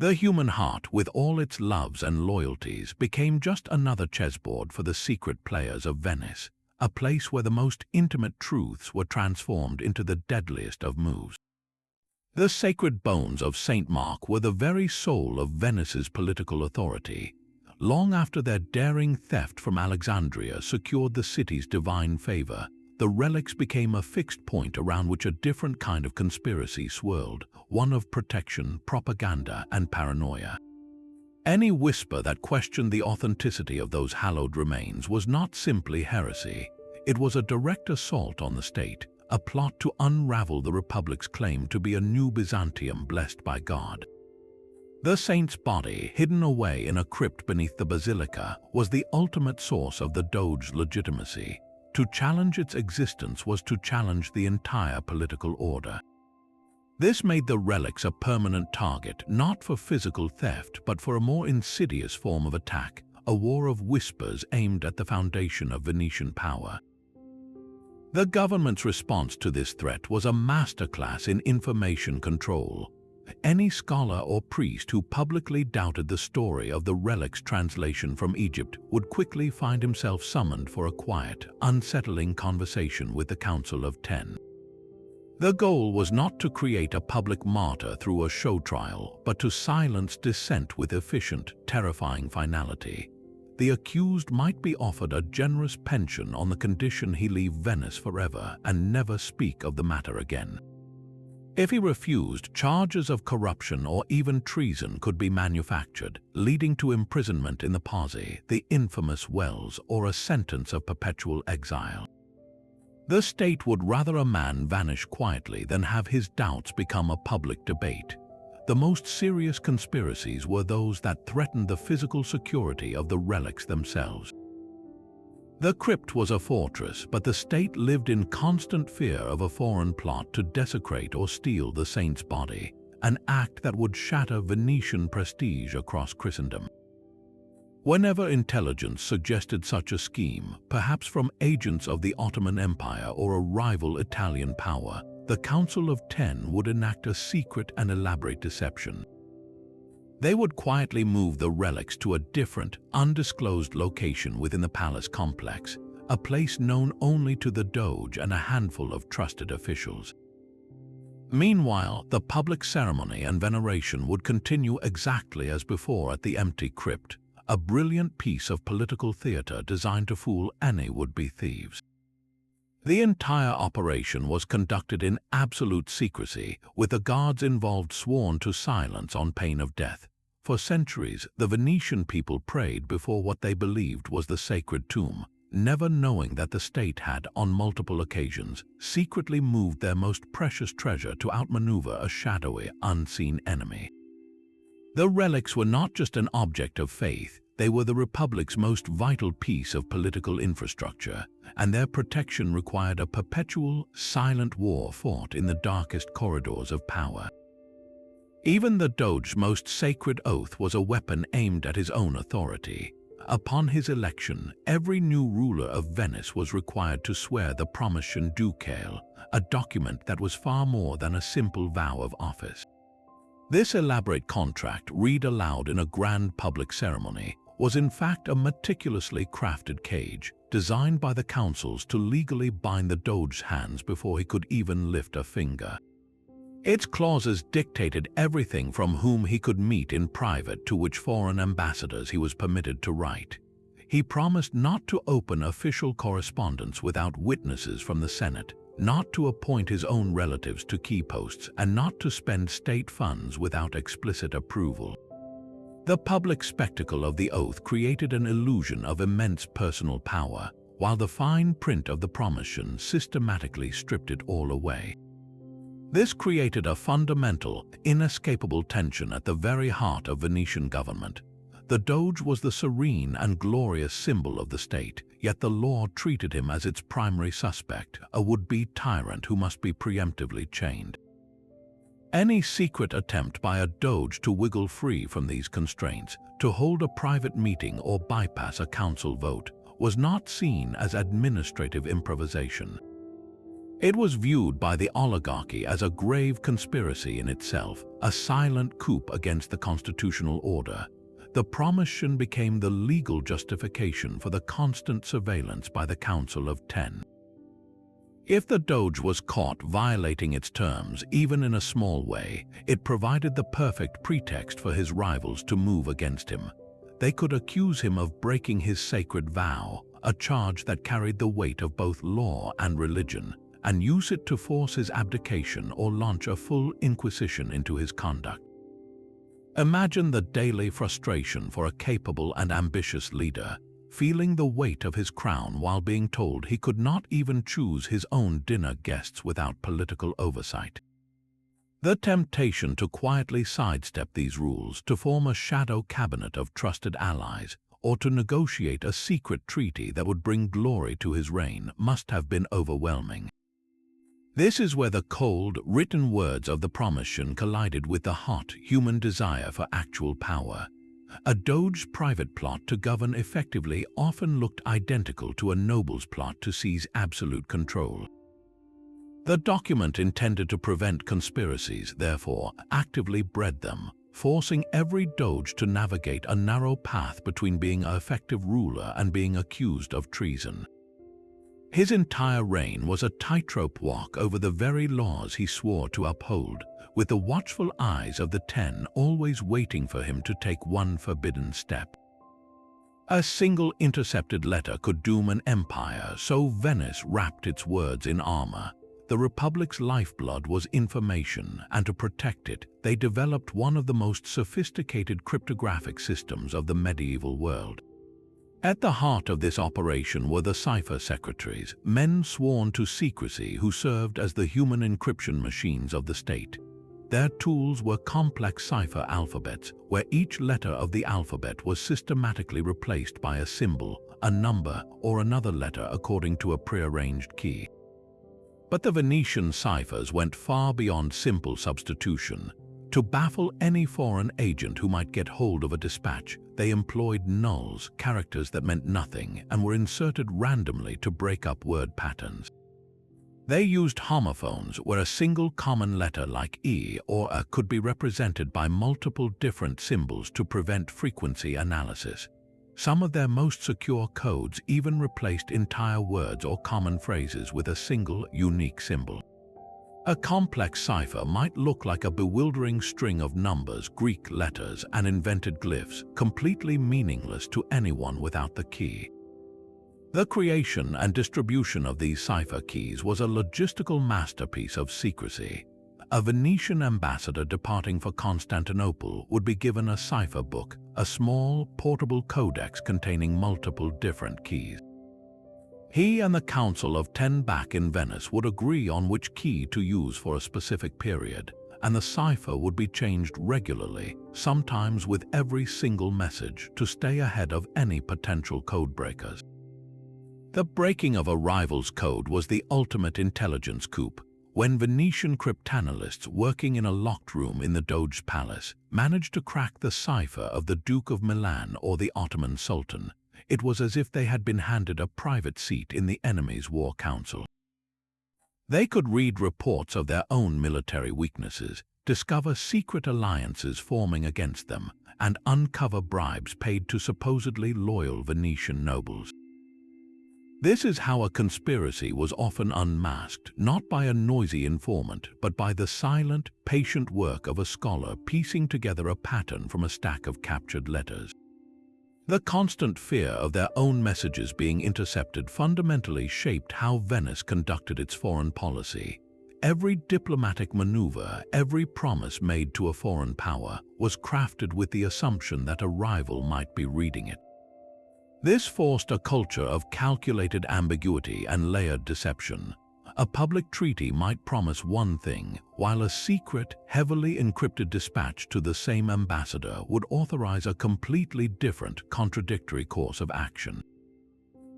Speaker 1: The human heart, with all its loves and loyalties, became just another chessboard for the secret players of Venice, a place where the most intimate truths were transformed into the deadliest of moves. The sacred bones of Saint Mark were the very soul of Venice's political authority. Long after their daring theft from Alexandria secured the city's divine favor, the relics became a fixed point around which a different kind of conspiracy swirled, one of protection, propaganda, and paranoia. Any whisper that questioned the authenticity of those hallowed remains was not simply heresy. It was a direct assault on the state, a plot to unravel the Republic's claim to be a new Byzantium blessed by God. The saint's body, hidden away in a crypt beneath the basilica, was the ultimate source of the Doge's legitimacy. To challenge its existence was to challenge the entire political order. This made the relics a permanent target, not for physical theft, but for a more insidious form of attack, a war of whispers aimed at the foundation of Venetian power. The government's response to this threat was a masterclass in information control. Any scholar or priest who publicly doubted the story of the relic's translation from Egypt would quickly find himself summoned for a quiet, unsettling conversation with the Council of 10. The goal was not to create a public martyr through a show trial, but to silence dissent with efficient, terrifying finality. The accused might be offered a generous pension on the condition he leave Venice forever and never speak of the matter again. If he refused, charges of corruption or even treason could be manufactured, leading to imprisonment in the Pazzi, the infamous Wells, or a sentence of perpetual exile. The state would rather a man vanish quietly than have his doubts become a public debate. The most serious conspiracies were those that threatened the physical security of the relics themselves. The crypt was a fortress, but the state lived in constant fear of a foreign plot to desecrate or steal the saint's body, an act that would shatter Venetian prestige across Christendom. Whenever intelligence suggested such a scheme, perhaps from agents of the Ottoman Empire or a rival Italian power, the Council of 10 would enact a secret and elaborate deception. They would quietly move the relics to a different, undisclosed location within the palace complex, a place known only to the Doge and a handful of trusted officials. Meanwhile, the public ceremony and veneration would continue exactly as before at the empty crypt, a brilliant piece of political theater designed to fool any would-be thieves. The entire operation was conducted in absolute secrecy, with the guards involved sworn to silence on pain of death. For centuries, the Venetian people prayed before what they believed was the sacred tomb, never knowing that the state had, on multiple occasions, secretly moved their most precious treasure to outmaneuver a shadowy, unseen enemy. The relics were not just an object of faith, they were the Republic's most vital piece of political infrastructure, and their protection required a perpetual, silent war fought in the darkest corridors of power. Even the Doge's most sacred oath was a weapon aimed at his own authority. Upon his election, every new ruler of Venice was required to swear the Promission Ducale, a document that was far more than a simple vow of office. This elaborate contract, read aloud in a grand public ceremony, was in fact a meticulously crafted cage, designed by the councils to legally bind the Doge's hands before he could even lift a finger. Its clauses dictated everything from whom he could meet in private to which foreign ambassadors he was permitted to write. He promised not to open official correspondence without witnesses from the Senate, not to appoint his own relatives to key posts, and not to spend state funds without explicit approval. The public spectacle of the oath created an illusion of immense personal power, while the fine print of the Promission systematically stripped it all away. This created a fundamental, inescapable tension at the very heart of Venetian government. The Doge was the serene and glorious symbol of the state, yet the law treated him as its primary suspect, a would-be tyrant who must be preemptively chained. Any secret attempt by a Doge to wiggle free from these constraints, to hold a private meeting or bypass a council vote, was not seen as administrative improvisation. It was viewed by the oligarchy as a grave conspiracy in itself, a silent coup against the constitutional order. The Promission became the legal justification for the constant surveillance by the Council of Ten. If the Doge was caught violating its terms, even in a small way, it provided the perfect pretext for his rivals to move against him. They could accuse him of breaking his sacred vow, a charge that carried the weight of both law and religion, and use it to force his abdication or launch a full inquisition into his conduct. Imagine the daily frustration for a capable and ambitious leader, feeling the weight of his crown while being told he could not even choose his own dinner guests without political oversight. The temptation to quietly sidestep these rules, to form a shadow cabinet of trusted allies, or to negotiate a secret treaty that would bring glory to his reign must have been overwhelming. This is where the cold, written words of the Promission collided with the hot, human desire for actual power. A Doge's private plot to govern effectively often looked identical to a noble's plot to seize absolute control. The document intended to prevent conspiracies, therefore, actively bred them, forcing every Doge to navigate a narrow path between being an effective ruler and being accused of treason. His entire reign was a tightrope walk over the very laws he swore to uphold, with the watchful eyes of the Ten always waiting for him to take one forbidden step. A single intercepted letter could doom an empire, so Venice wrapped its words in armor. The Republic's lifeblood was information, and to protect it, they developed one of the most sophisticated cryptographic systems of the medieval world. At the heart of this operation were the cipher secretaries, men sworn to secrecy who served as the human encryption machines of the state. Their tools were complex cipher alphabets, where each letter of the alphabet was systematically replaced by a symbol, a number, or another letter according to a prearranged key. But the Venetian ciphers went far beyond simple substitution. To baffle any foreign agent who might get hold of a dispatch, they employed nulls, characters that meant nothing, and were inserted randomly to break up word patterns. They used homophones, where a single common letter like E or A could be represented by multiple different symbols to prevent frequency analysis. Some of their most secure codes even replaced entire words or common phrases with a single, unique symbol. A complex cipher might look like a bewildering string of numbers, Greek letters, and invented glyphs, completely meaningless to anyone without the key. The creation and distribution of these cipher keys was a logistical masterpiece of secrecy. A Venetian ambassador departing for Constantinople would be given a cipher book, a small, portable codex containing multiple different keys. He and the Council of 10 back in Venice would agree on which key to use for a specific period, and the cipher would be changed regularly, sometimes with every single message, to stay ahead of any potential codebreakers. The breaking of a rival's code was the ultimate intelligence coup. When Venetian cryptanalysts working in a locked room in the Doge's palace managed to crack the cipher of the Duke of Milan or the Ottoman Sultan, it was as if they had been handed a private seat in the enemy's war council. They could read reports of their own military weaknesses, discover secret alliances forming against them, and uncover bribes paid to supposedly loyal Venetian nobles. This is how a conspiracy was often unmasked, not by a noisy informant, but by the silent, patient work of a scholar piecing together a pattern from a stack of captured letters. The constant fear of their own messages being intercepted fundamentally shaped how Venice conducted its foreign policy. Every diplomatic maneuver, every promise made to a foreign power, was crafted with the assumption that a rival might be reading it. This forced a culture of calculated ambiguity and layered deception. A public treaty might promise one thing, while a secret, heavily encrypted dispatch to the same ambassador would authorize a completely different, contradictory course of action.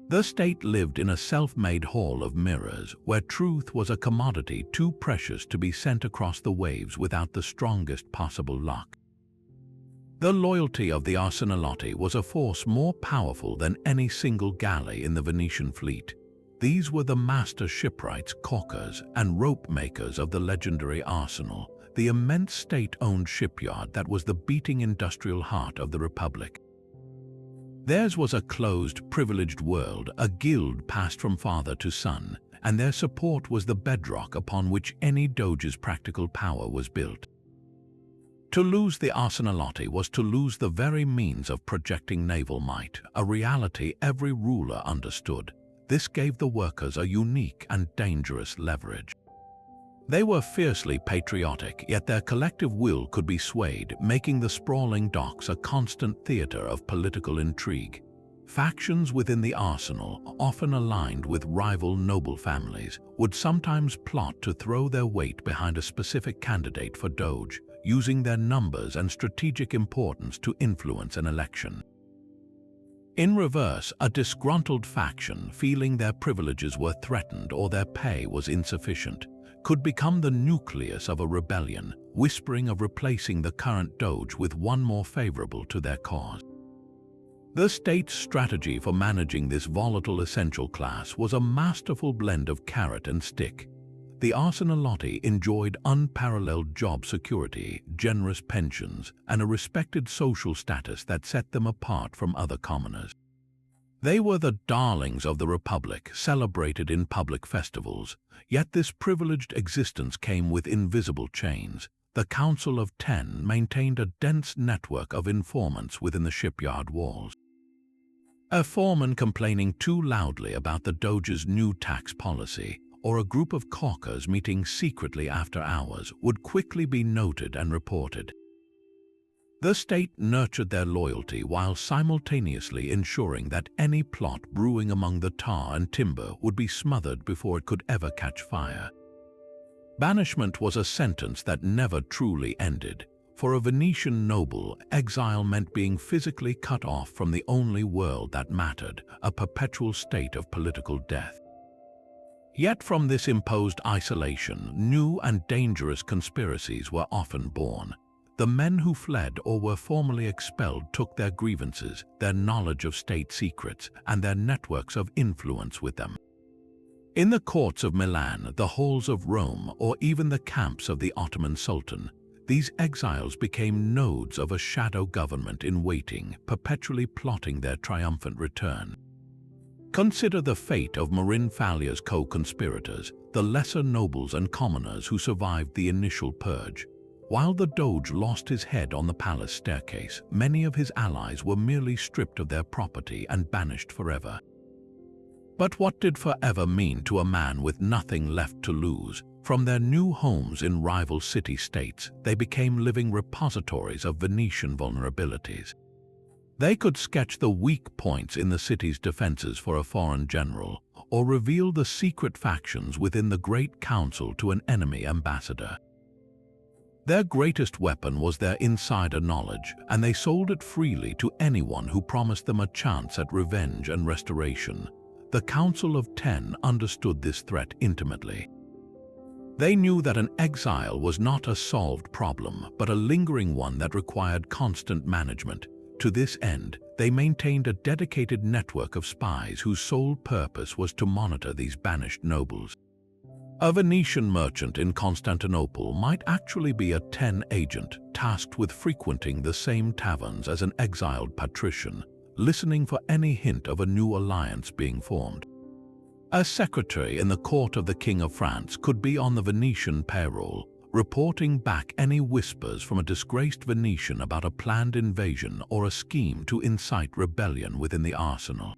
Speaker 1: The state lived in a self-made hall of mirrors, where truth was a commodity too precious to be sent across the waves without the strongest possible luck. The loyalty of the Arsenalotti was a force more powerful than any single galley in the Venetian fleet. These were the master shipwrights, caulkers, and rope makers of the legendary arsenal, the immense state-owned shipyard that was the beating industrial heart of the Republic. Theirs was a closed, privileged world, a guild passed from father to son, and their support was the bedrock upon which any Doge's practical power was built. To lose the Arsenalotti was to lose the very means of projecting naval might, a reality every ruler understood. This gave the workers a unique and dangerous leverage. They were fiercely patriotic, yet their collective will could be swayed, making the sprawling docks a constant theater of political intrigue. Factions within the arsenal, often aligned with rival noble families, would sometimes plot to throw their weight behind a specific candidate for Doge, using their numbers and strategic importance to influence an election. In reverse, a disgruntled faction, feeling their privileges were threatened or their pay was insufficient, could become the nucleus of a rebellion, whispering of replacing the current Doge with one more favorable to their cause. The state's strategy for managing this volatile essential class was a masterful blend of carrot and stick. The Arsenalotti enjoyed unparalleled job security, generous pensions, and a respected social status that set them apart from other commoners. They were the darlings of the Republic, celebrated in public festivals, yet this privileged existence came with invisible chains. The Council of 10 maintained a dense network of informants within the shipyard walls. A foreman complaining too loudly about the Doge's new tax policy, or a group of caulkers meeting secretly after hours, would quickly be noted and reported. The state nurtured their loyalty while simultaneously ensuring that any plot brewing among the tar and timber would be smothered before it could ever catch fire. Banishment was a sentence that never truly ended. For a Venetian noble, exile meant being physically cut off from the only world that mattered, a perpetual state of political death. Yet from this imposed isolation, new and dangerous conspiracies were often born. The men who fled or were formally expelled took their grievances, their knowledge of state secrets, and their networks of influence with them. In the courts of Milan, the halls of Rome, or even the camps of the Ottoman Sultan, these exiles became nodes of a shadow government in waiting, perpetually plotting their triumphant return. Consider the fate of Marin Falier's co-conspirators, the lesser nobles and commoners who survived the initial purge. While the Doge lost his head on the palace staircase, many of his allies were merely stripped of their property and banished forever. But what did forever mean to a man with nothing left to lose? From their new homes in rival city-states, they became living repositories of Venetian vulnerabilities. They could sketch the weak points in the city's defenses for a foreign general, or reveal the secret factions within the Great Council to an enemy ambassador. Their greatest weapon was their insider knowledge, and they sold it freely to anyone who promised them a chance at revenge and restoration. The Council of Ten understood this threat intimately. They knew that an exile was not a solved problem, but a lingering one that required constant management. To this end, they maintained a dedicated network of spies whose sole purpose was to monitor these banished nobles. A Venetian merchant in Constantinople might actually be a Ten agent tasked with frequenting the same taverns as an exiled patrician, listening for any hint of a new alliance being formed. A secretary in the court of the King of France could be on the Venetian payroll, reporting back any whispers from a disgraced Venetian about a planned invasion or a scheme to incite rebellion within the arsenal.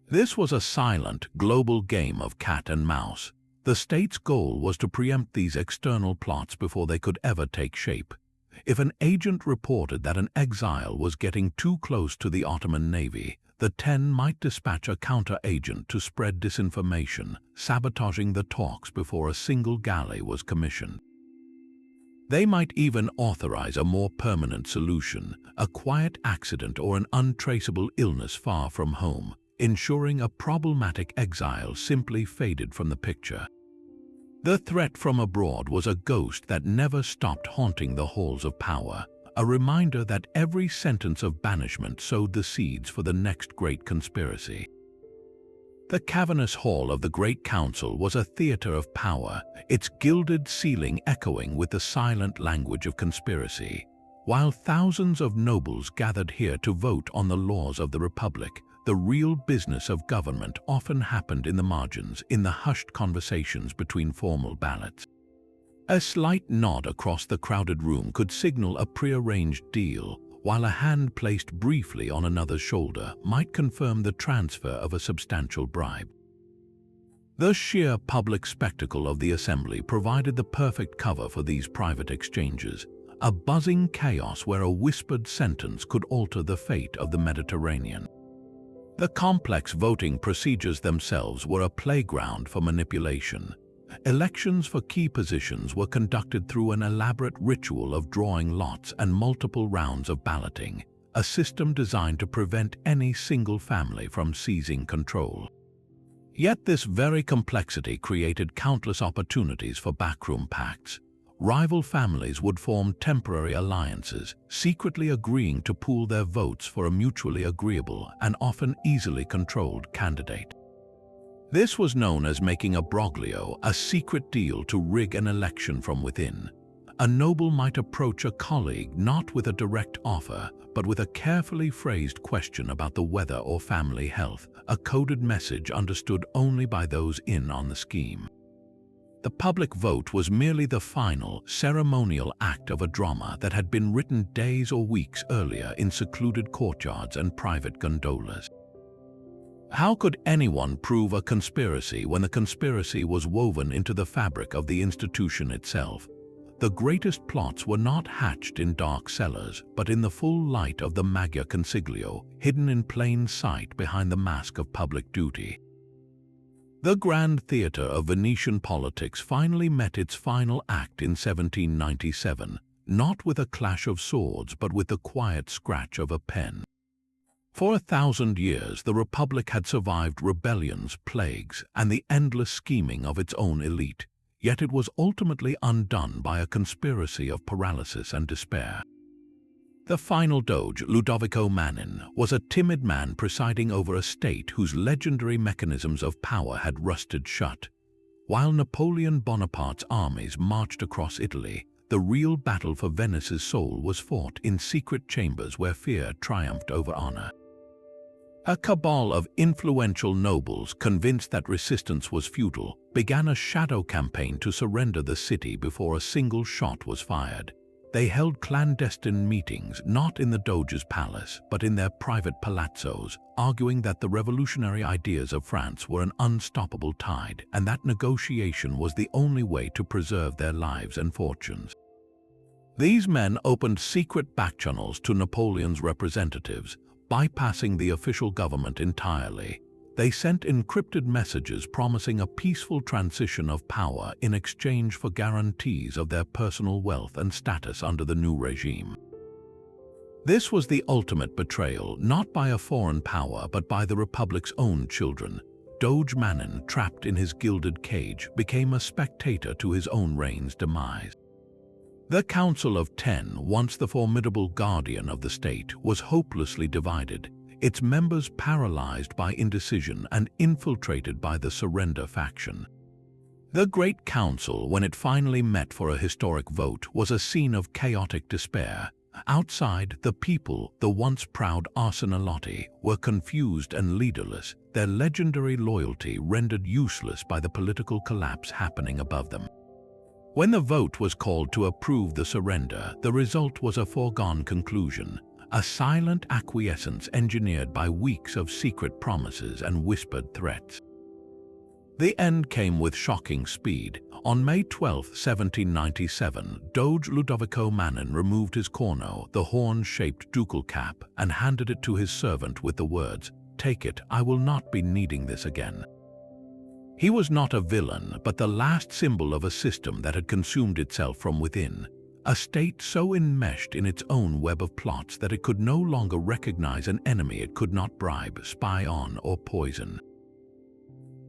Speaker 1: This was a silent, global game of cat and mouse. The state's goal was to preempt these external plots before they could ever take shape. If an agent reported that an exile was getting too close to the Ottoman navy, the Ten might dispatch a counter-agent to spread disinformation, sabotaging the talks before a single galley was commissioned. They might even authorize a more permanent solution, a quiet accident or an untraceable illness far from home, ensuring a problematic exile simply faded from the picture. The threat from abroad was a ghost that never stopped haunting the halls of power, a reminder that every sentence of banishment sowed the seeds for the next great conspiracy. The cavernous hall of the Great Council was a theater of power, its gilded ceiling echoing with the silent language of conspiracy. While thousands of nobles gathered here to vote on the laws of the Republic, the real business of government often happened in the margins, in the hushed conversations between formal ballots. A slight nod across the crowded room could signal a prearranged deal, while a hand placed briefly on another's shoulder might confirm the transfer of a substantial bribe. The sheer public spectacle of the assembly provided the perfect cover for these private exchanges, a buzzing chaos where a whispered sentence could alter the fate of the Mediterranean. The complex voting procedures themselves were a playground for manipulation. Elections for key positions were conducted through an elaborate ritual of drawing lots and multiple rounds of balloting, a system designed to prevent any single family from seizing control. Yet this very complexity created countless opportunities for backroom pacts. Rival families would form temporary alliances, secretly agreeing to pool their votes for a mutually agreeable and often easily controlled candidate. This was known as making a broglio, a secret deal to rig an election from within. A noble might approach a colleague not with a direct offer, but with a carefully phrased question about the weather or family health, a coded message understood only by those in on the scheme. The public vote was merely the final, ceremonial act of a drama that had been written days or weeks earlier in secluded courtyards and private gondolas. How could anyone prove a conspiracy when the conspiracy was woven into the fabric of the institution itself? The greatest plots were not hatched in dark cellars, but in the full light of the Maggia Consiglio, hidden in plain sight behind the mask of public duty. The grand theater of Venetian politics finally met its final act in 1797, not with a clash of swords but with the quiet scratch of a pen. For 1,000 years, the Republic had survived rebellions, plagues, and the endless scheming of its own elite, yet it was ultimately undone by a conspiracy of paralysis and despair. The final Doge, Ludovico Manin, was a timid man presiding over a state whose legendary mechanisms of power had rusted shut. While Napoleon Bonaparte's armies marched across Italy, the real battle for Venice's soul was fought in secret chambers where fear triumphed over honor. A cabal of influential nobles, convinced that resistance was futile, began a shadow campaign to surrender the city before a single shot was fired. They held clandestine meetings not in the Doge's palace, but in their private palazzos, arguing that the revolutionary ideas of France were an unstoppable tide and that negotiation was the only way to preserve their lives and fortunes. These men opened secret backchannels to Napoleon's representatives, bypassing the official government entirely. They sent encrypted messages promising a peaceful transition of power in exchange for guarantees of their personal wealth and status under the new regime. This was the ultimate betrayal, not by a foreign power but by the Republic's own children. Doge Marin, trapped in his gilded cage, became a spectator to his own reign's demise. The Council of Ten, once the formidable guardian of the state, was hopelessly divided, its members paralyzed by indecision and infiltrated by the surrender faction. The Great Council, when it finally met for a historic vote, was a scene of chaotic despair. Outside, the people, the once proud Arsenalotti, were confused and leaderless, their legendary loyalty rendered useless by the political collapse happening above them. When the vote was called to approve the surrender, the result was a foregone conclusion. A silent acquiescence engineered by weeks of secret promises and whispered threats. The end came with shocking speed. On May 12, 1797, Doge Ludovico Manin removed his corno, the horn-shaped ducal cap, and handed it to his servant with the words, "Take it, I will not be needing this again." He was not a villain, but the last symbol of a system that had consumed itself from within. A state so enmeshed in its own web of plots that it could no longer recognize an enemy it could not bribe, spy on, or poison.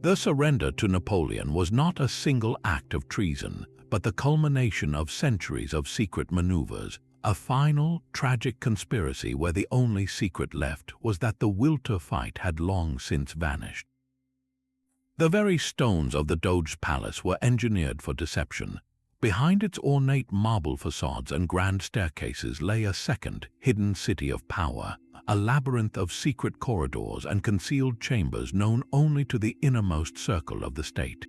Speaker 1: The surrender to Napoleon was not a single act of treason, but the culmination of centuries of secret maneuvers, a final, tragic conspiracy where the only secret left was that the will to fight had long since vanished. The very stones of the Doge's palace were engineered for deception. Behind its ornate marble facades and grand staircases lay a second, hidden city of power, a labyrinth of secret corridors and concealed chambers known only to the innermost circle of the state.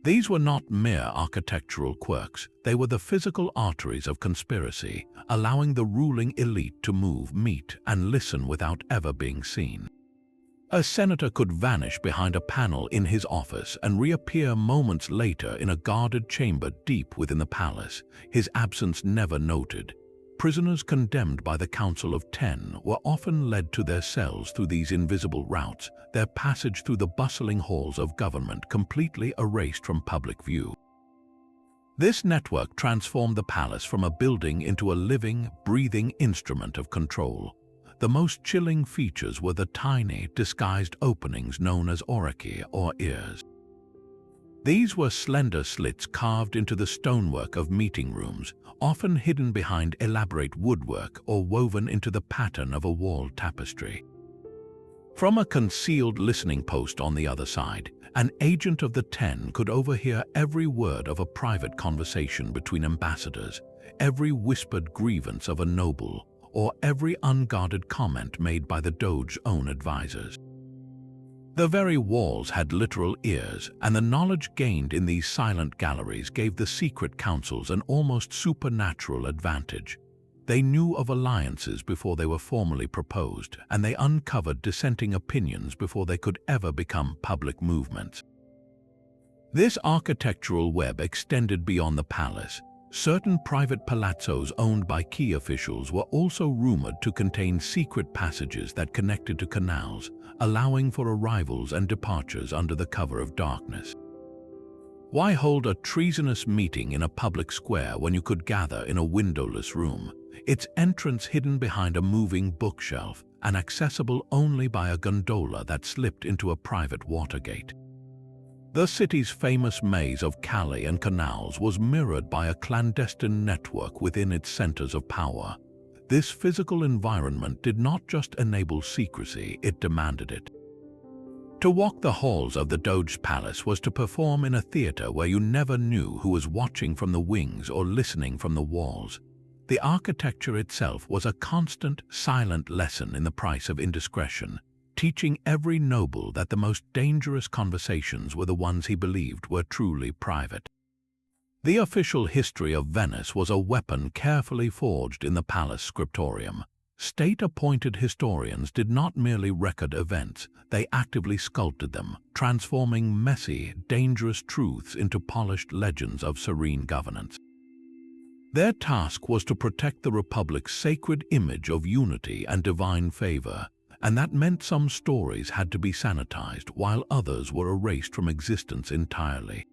Speaker 1: These were not mere architectural quirks, they were the physical arteries of conspiracy, allowing the ruling elite to move, meet, and listen without ever being seen. A senator could vanish behind a panel in his office and reappear moments later in a guarded chamber deep within the palace, his absence never noted. Prisoners condemned by the Council of Ten were often led to their cells through these invisible routes, their passage through the bustling halls of government completely erased from public view. This network transformed the palace from a building into a living, breathing instrument of control. The most chilling features were the tiny, disguised openings known as orecchi, or ears. These were slender slits carved into the stonework of meeting rooms, often hidden behind elaborate woodwork or woven into the pattern of a wall tapestry. From a concealed listening post on the other side, an agent of the Ten could overhear every word of a private conversation between ambassadors, every whispered grievance of a noble, or every unguarded comment made by the Doge's own advisors. The very walls had literal ears, and the knowledge gained in these silent galleries gave the secret councils an almost supernatural advantage. They knew of alliances before they were formally proposed, and they uncovered dissenting opinions before they could ever become public movements. This architectural web extended beyond the palace. Certain private palazzos owned by key officials were also rumored to contain secret passages that connected to canals, allowing for arrivals and departures under the cover of darkness. Why hold a treasonous meeting in a public square when you could gather in a windowless room, its entrance hidden behind a moving bookshelf and accessible only by a gondola that slipped into a private watergate? The city's famous maze of calles and canals was mirrored by a clandestine network within its centers of power. This physical environment did not just enable secrecy, it demanded it. To walk the halls of the Doge's palace was to perform in a theater where you never knew who was watching from the wings or listening from the walls. The architecture itself was a constant, silent lesson in the price of indiscretion, teaching every noble that the most dangerous conversations were the ones he believed were truly private. The official history of Venice was a weapon carefully forged in the palace scriptorium. State-appointed historians did not merely record events, they actively sculpted them, transforming messy, dangerous truths into polished legends of serene governance. Their task was to protect the Republic's sacred image of unity and divine favor, and that meant some stories had to be sanitized while others were erased from existence entirely.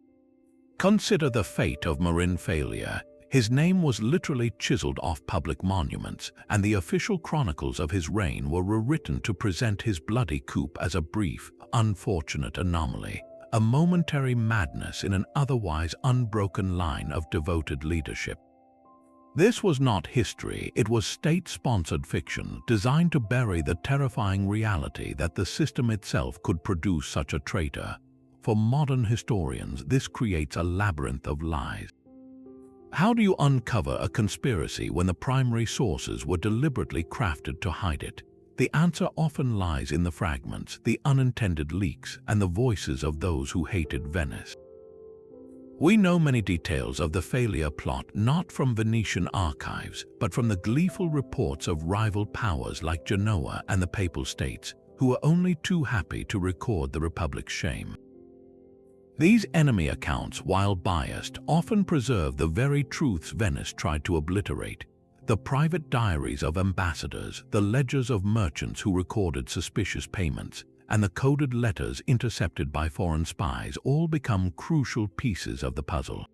Speaker 1: Consider the fate of Marin Falier. His name was literally chiseled off public monuments, and the official chronicles of his reign were rewritten to present his bloody coup as a brief, unfortunate anomaly, a momentary madness in an otherwise unbroken line of devoted leadership. This was not history, it was state-sponsored fiction designed to bury the terrifying reality that the system itself could produce such a traitor. For modern historians, this creates a labyrinth of lies. How do you uncover a conspiracy when the primary sources were deliberately crafted to hide it? The answer often lies in the fragments, the unintended leaks, and the voices of those who hated Venice. We know many details of the Falier plot not from Venetian archives, but from the gleeful reports of rival powers like Genoa and the Papal States, who were only too happy to record the Republic's shame. These enemy accounts, while biased, often preserve the very truths Venice tried to obliterate. The private diaries of ambassadors, the ledgers of merchants who recorded suspicious payments, and the coded letters intercepted by foreign spies all become crucial pieces of the puzzle.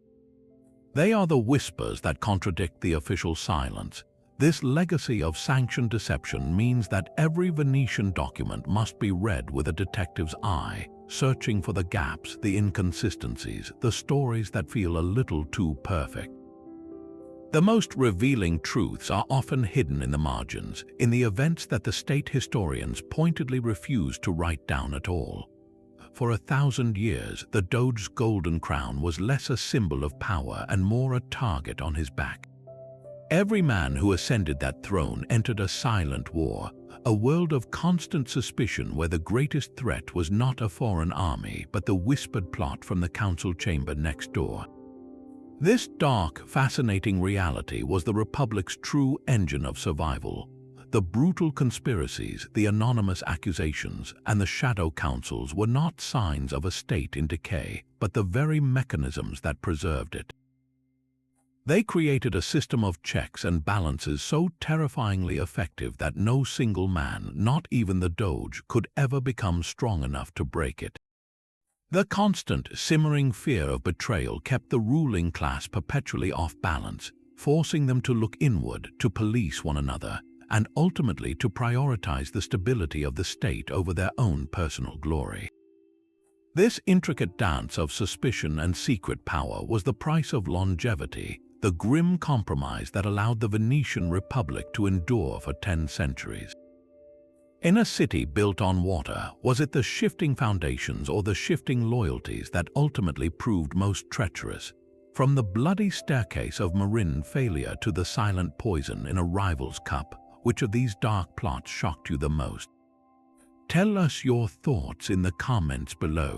Speaker 1: They are the whispers that contradict the official silence. This legacy of sanctioned deception means that every Venetian document must be read with a detective's eye, searching for the gaps, the inconsistencies, the stories that feel a little too perfect. The most revealing truths are often hidden in the margins, in the events that the state historians pointedly refuse to write down at all. For 1,000 years, the Doge's golden crown was less a symbol of power and more a target on his back. Every man who ascended that throne entered a silent war, a world of constant suspicion where the greatest threat was not a foreign army but the whispered plot from the council chamber next door. This dark, fascinating reality was the Republic's true engine of survival. The brutal conspiracies, the anonymous accusations, and the shadow councils were not signs of a state in decay, but the very mechanisms that preserved it. They created a system of checks and balances so terrifyingly effective that no single man, not even the Doge, could ever become strong enough to break it. The constant, simmering fear of betrayal kept the ruling class perpetually off balance, forcing them to look inward, to police one another, and ultimately to prioritize the stability of the state over their own personal glory. This intricate dance of suspicion and secret power was the price of longevity, the grim compromise that allowed the Venetian Republic to endure for 10 centuries. In a city built on water, was it the shifting foundations or the shifting loyalties that ultimately proved most treacherous? From the bloody staircase of Marin Falier to the silent poison in a rival's cup, which of these dark plots shocked you the most? Tell us your thoughts in the comments below.